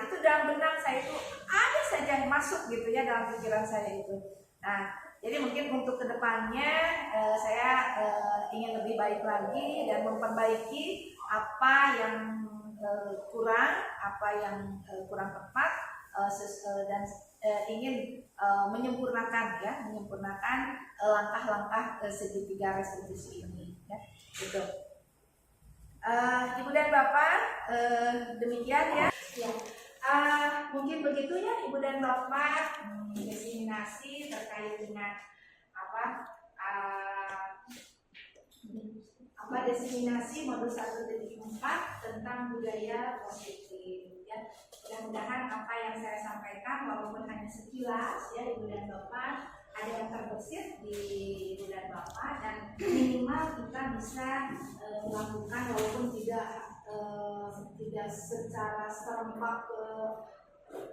D: itu dalam benak saya itu ada saja yang masuk gitu ya dalam pikiran saya itu. Nah jadi mungkin untuk kedepannya saya ingin lebih baik lagi dan memperbaiki apa yang kurang tepat, dan ingin menyempurnakan langkah-langkah segitiga restitusi ini ya gitu. Ibu dan Bapak, demikian ya. Mungkin begitu ya Ibu dan Bapak, diseminasi terkait dengan diseminasi modul 1.4 tentang budaya positif ya. Mudah-mudahan apa yang saya sampaikan walaupun hanya sekilas ya Ibu dan Bapak ada yang terbetik terbersit di bulan Bapak, dan minimal kita bisa melakukan walaupun tidak secara serempak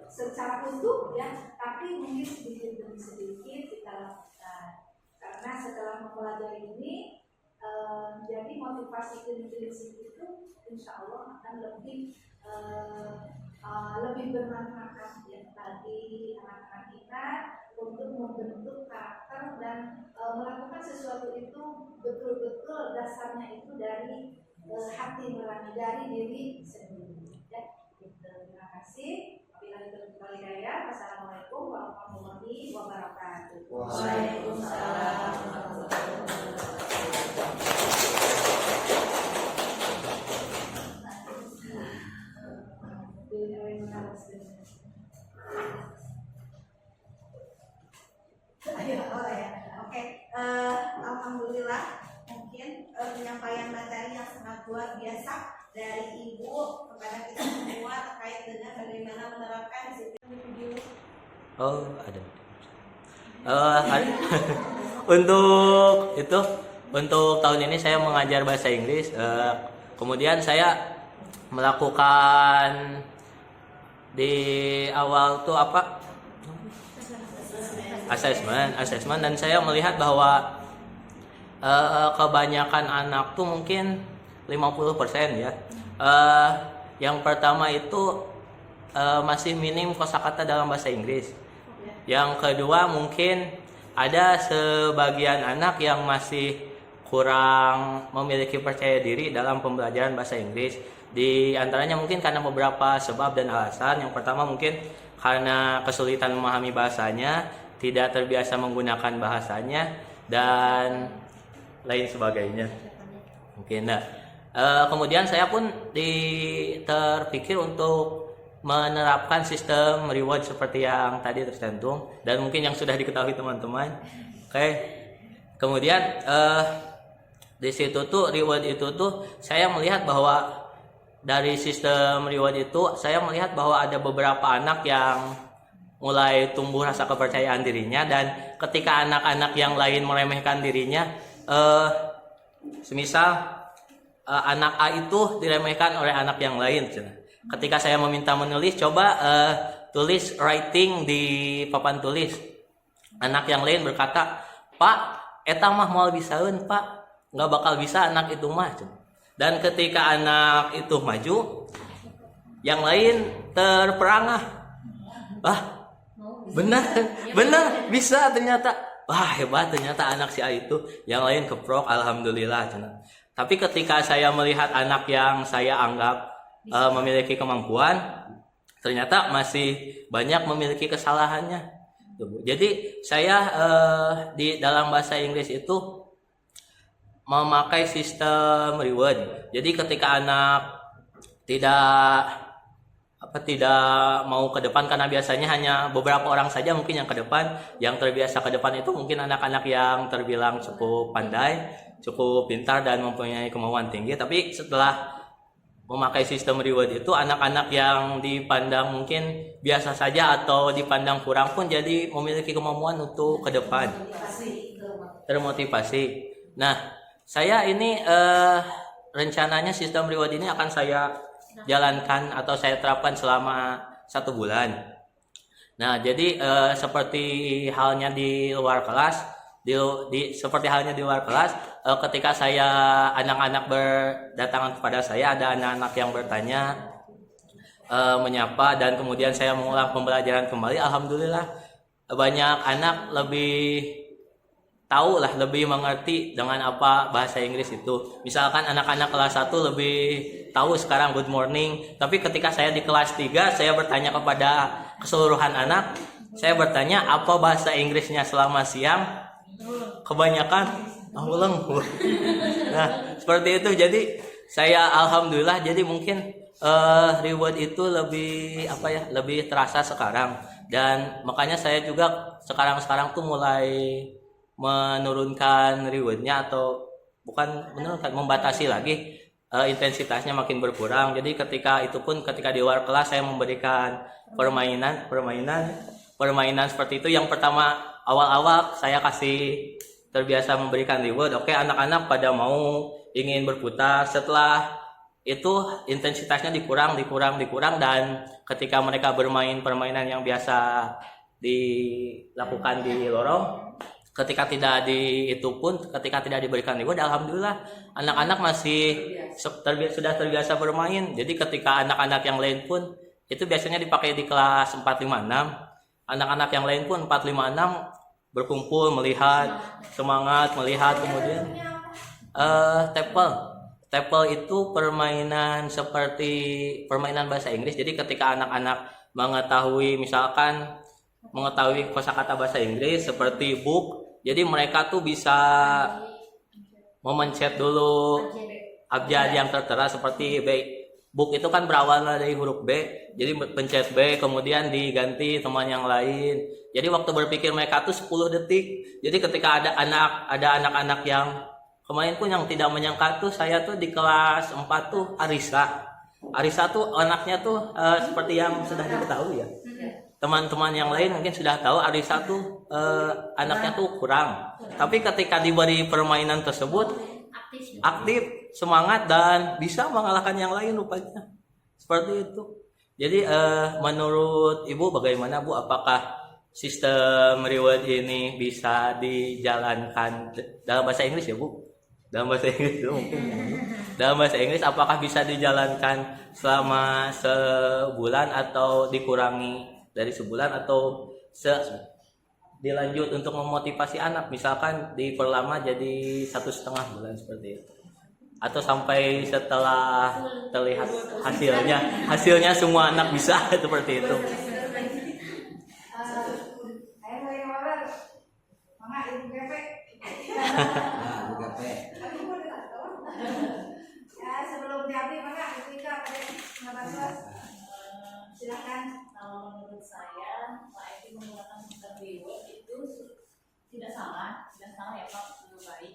D: secara utuh ya, tapi mungkin sedikit demi sedikit kita lakukan, karena setelah mempelajari ini jadi motivasi prinsip itu insya Allah akan lebih bermanfaat ya bagi anak-anak kita untuk membentuk karakter dan melakukan sesuatu itu betul-betul dasarnya itu dari hati nurani, dari diri sendiri ya. Terima kasih. Wassalamualaikum warahmatullahi wabarakatuh.
C: Waalaikumsalam
D: warahmatullahi
E: Oke, alhamdulillah mungkin penyampaian materi yang sangat luar biasa dari Ibu kepada kita semua terkait dengan bagaimana menerapkan disiplin video.
B: Oh, ada. Untuk tahun ini saya mengajar bahasa Inggris. Kemudian saya melakukan di awal tuh apa? Asesmen, dan saya melihat bahwa kebanyakan anak tuh mungkin 50% ya. Yang pertama itu masih minim kosakata dalam bahasa Inggris. Yang kedua mungkin ada sebagian anak yang masih kurang memiliki percaya diri dalam pembelajaran bahasa Inggris. Di antaranya mungkin karena beberapa sebab dan alasan. Yang pertama mungkin karena kesulitan memahami bahasanya, tidak terbiasa menggunakan bahasanya, dan lain sebagainya. Mungkin kemudian saya pun terpikir untuk menerapkan sistem reward seperti yang tadi tercantum dan mungkin yang sudah diketahui teman-teman. Oke. Kemudian di situ tuh reward itu tuh saya melihat bahwa dari sistem reward itu saya melihat bahwa ada beberapa anak yang mulai tumbuh rasa kepercayaan dirinya, dan ketika anak-anak yang lain meremehkan dirinya, semisal anak A itu diremehkan oleh anak yang lain. Ketika saya meminta menulis, coba tulis writing di papan tulis. Anak yang lain berkata, "Pak, eta mah moal bisaeun, Pak. Nggak bakal bisa anak itu mah." Dan ketika anak itu maju, yang lain terperangah. Wah, benar, bisa ternyata. Wah, hebat ternyata anak si A itu. Yang lain keprok, alhamdulillah. Tapi ketika saya melihat anak yang saya anggap memiliki kemampuan, ternyata masih banyak memiliki kesalahannya. Jadi saya di dalam bahasa Inggris itu memakai sistem reward. Jadi ketika anak tidak mau ke depan, karena biasanya hanya beberapa orang saja mungkin yang ke depan, yang terbiasa ke depan itu mungkin anak-anak yang terbilang cukup pandai, cukup pintar dan mempunyai kemauan tinggi. Tapi setelah memakai sistem reward itu, anak-anak yang dipandang mungkin biasa saja atau dipandang kurang pun jadi memiliki kemampuan untuk ke depan, termotivasi. Nah, saya ini rencananya sistem reward ini akan saya jalankan atau saya terapkan selama 1 bulan. Nah, jadi seperti halnya di luar kelas, seperti halnya di luar kelas, ketika anak-anak berdatangan kepada saya, ada anak-anak yang bertanya, menyapa, dan kemudian saya mengulang pembelajaran kembali. Alhamdulillah banyak anak lebih mengerti dengan apa bahasa Inggris itu. Misalkan anak-anak kelas 1 lebih tahu sekarang good morning, tapi ketika saya di kelas 3, saya bertanya kepada keseluruhan anak, saya bertanya apa bahasa Inggrisnya selama siang, kebanyakan ulang. Nah, seperti itu. Jadi saya alhamdulillah, jadi mungkin reward itu lebih terasa sekarang, dan makanya saya juga sekarang tuh mulai menurunkan rewardnya, atau bukan menurunkan, membatasi lagi, intensitasnya makin berkurang. Jadi ketika di luar kelas saya memberikan permainan seperti itu. Yang pertama awal-awal saya kasih terbiasa memberikan reward. Oke, anak-anak pada mau ingin berputar. Setelah itu intensitasnya dikurang dan ketika mereka bermain permainan yang biasa dilakukan di lorong, ketika tidak diberikan reward, alhamdulillah anak-anak masih sudah terbiasa bermain. Jadi ketika anak-anak yang lain pun itu biasanya dipakai di kelas 456, anak-anak yang lain pun 456 berkumpul melihat, semangat melihat. Kemudian tepel itu permainan seperti permainan bahasa Inggris. Jadi ketika anak-anak mengetahui kosakata bahasa Inggris seperti book, jadi mereka tuh bisa memencet dulu abjad yang tertera seperti B. Book itu kan berawal dari huruf B, jadi pencet B kemudian diganti teman yang lain. Jadi waktu berpikir mereka tuh 10 detik. Jadi ketika ada anak-anak yang kemarin pun yang tidak menyangka tuh, saya tuh di kelas 4 tuh Arisa tuh anaknya tuh seperti yang sudah diketahui ya. Teman-teman yang lain mungkin sudah tahu Arisa tuh anaknya tuh kurang. Tapi ketika diberi permainan tersebut aktif, semangat dan bisa mengalahkan yang lain rupanya. Seperti itu. Jadi menurut Ibu bagaimana Bu, apakah sistem reward ini bisa dijalankan dalam bahasa Inggris ya Bu? Dalam bahasa Inggris itu mungkin. Dalam bahasa Inggris apakah bisa dijalankan selama sebulan atau dikurangi dari sebulan atau dilanjut untuk memotivasi anak, misalkan diperlama jadi 1,5 bulan seperti itu, atau sampai setelah terlihat hasilnya semua anak bisa seperti itu.
D: Sebelum diambil mana silakan.
C: Kalau menurut saya, Pak Edi menggunakan sistem reward itu tidak salah ya Pak, lebih baik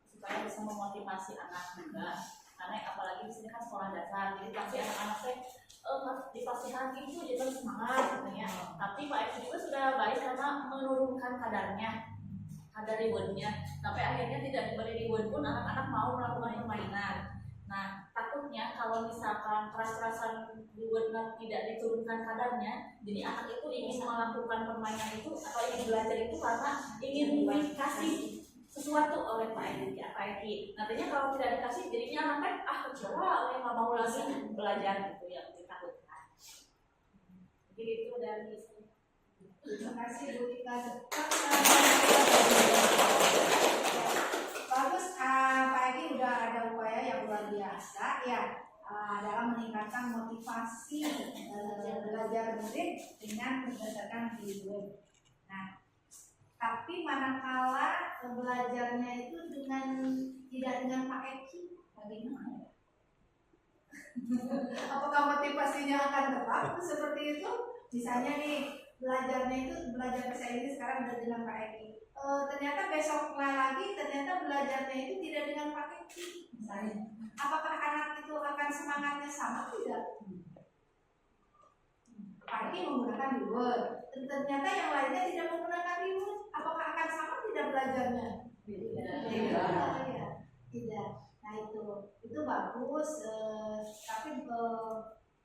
C: supaya bisa memotivasi anak juga. Karena apalagi di sini kan sekolah dasar, jadi pasti anak-anak dipastikan itu jadi semangat katanya. Tapi Pak Edi juga sudah baik karena menurunkan kadar rewardnya, sampai akhirnya tidak diberi reward pun anak-anak mau melakukan permainan. Nah, takutnya kalau misalkan keras-kerasan rewardnya tidak diturunkan kadarnya, jadi anak itu ingin melakukan permainan itu atau ingin belajar itu karena ingin dikasih sesuatu oleh Pak Edi. Nantinya kalau tidak dikasih, jadinya anaknya kecewa, nggak mau lagi belajar gitu yang ditakutkan. Jadi itu dari saya.
D: Terima kasih Bu Tika. Bagus, Pak Edi udah ada upaya yang luar biasa ya dalam meningkatkan motivasi belajar murid dengan berdasarkan reward. Nah, tapi manakala belajarnya itu tidak dengan Pak Edi, bagaimana ya? Apakah motivasinya akan tetap seperti itu? Misalnya nih, belajar bahasa Inggris sekarang udah dengan Pak Edi. Ternyata besok lagi ternyata belajarnya itu tidak dengan Pak Edi misalnya. Apakah anak itu akan semangatnya sama tidak? Pak Edi menggunakan reward, ternyata yang lainnya tidak menggunakan reward. Apakah akan sama tidak belajarnya? Tidak. Nah itu bagus. Tapi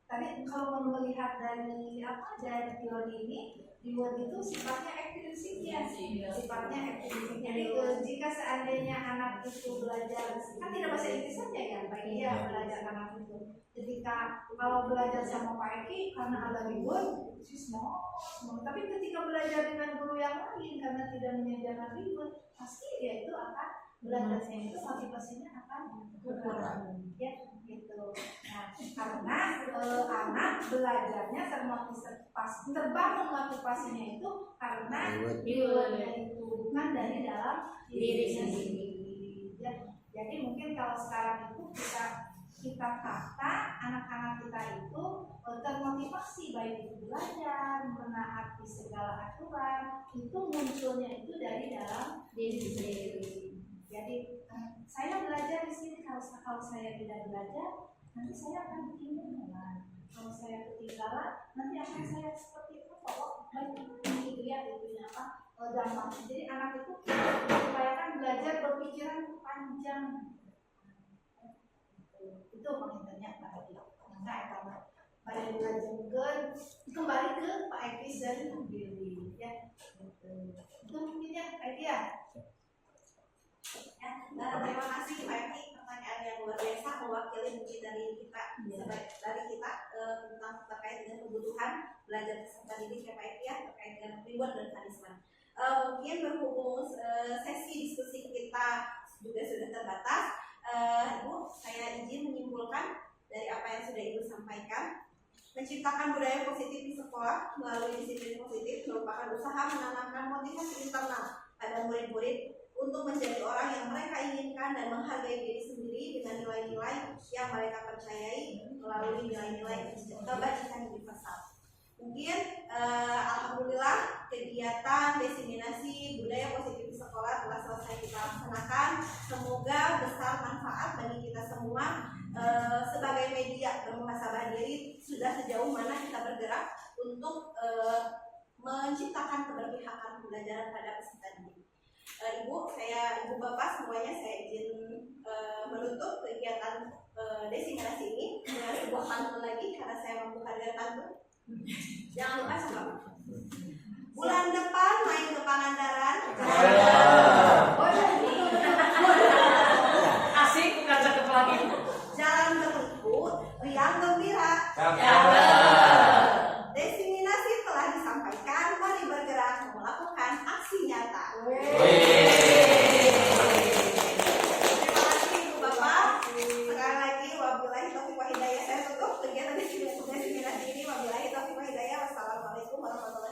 D: tadi kalau melihat dari teori ini, reward itu sifatnya ekstrinsik. Jadi jika seandainya anak itu belajar, kan tidak bahasa Inggris saja ya, Pak Edi ya belajar anak itu. Ketika kalau belajar sama Pak Edi karena ada reward, itu semua. Tapi ketika belajar dengan guru yang lain karena tidak menyediakan reward, pasti dia itu akan belajarnya itu motivasinya akan berkurang. Ya, gitu. Nah, karena anak belajarnya terbangun motivasinya itu karena rewardnya itu bukan dari dalam dirinya sendiri. Ya, jadi mungkin kalau sekarang itu kita kata anak-anak kita itu termotivasi baik itu belajar, menaati segala aturan, itu munculnya itu dari dalam diri sendiri. Jadi saya belajar di sini, kalau saya tidak belajar, nanti saya akan ketinggalan. Kalau saya ketinggalan, nanti akan saya seperti itu. Baik itu ya, intinya apa? gampang. Jadi anak itu diupayakan belajar berpikiran panjang. Itu pengintinya Pak Edi. Nah, kalau pada dilanjutkan kembali ke Pak Edi sendiri ya. Itu mungkin ya Pak Edi ya.
E: Terima kasih Pak Edi, pertanyaan yang luar biasa mewakili mungkin dari kita tentang terkait dengan kebutuhan belajar peserta didik ya Pak Edi ya, terkait dengan reward dan punishment. Mungkin berhubung sesi diskusi kita juga sudah terbatas, Ibu saya izin menyimpulkan dari apa yang sudah Ibu sampaikan. Menciptakan budaya positif di sekolah melalui disiplin positif merupakan usaha menanamkan motivasi internal pada murid-murid untuk menjadi orang yang mereka inginkan dan menghargai diri sendiri dengan nilai-nilai yang mereka percayai melalui nilai-nilai kebajikan universal. Mungkin alhamdulillah kegiatan diseminasi budaya positif di sekolah telah selesai kita laksanakan. Semoga besar manfaat bagi kita semua sebagai media bermuhasabah diri sudah sejauh mana kita bergerak untuk menciptakan keberpihakan pembelajaran pada peserta didik. Ibu Bapak semuanya saya izin menutup kegiatan diseminasi ini dengan sebuah pantun lagi karena saya membuka dengan pantun. Jangan lupa sama bulan depan main ke Pangandaran.
C: Asik bukan cakep lagi.
E: Jalan berliku, riang gembira. Diseminasi telah disampaikan, mari bergerak melakukan aksi nyata. Terima kasih Ibu Bapak. Sekali lagi wabillahi taufiq wa hidayah. Saya tutup kegiatan diseminasi ini wabillahi taufiq wa hidayah. Wassalamualaikum warahmatullahi wabarakatuh.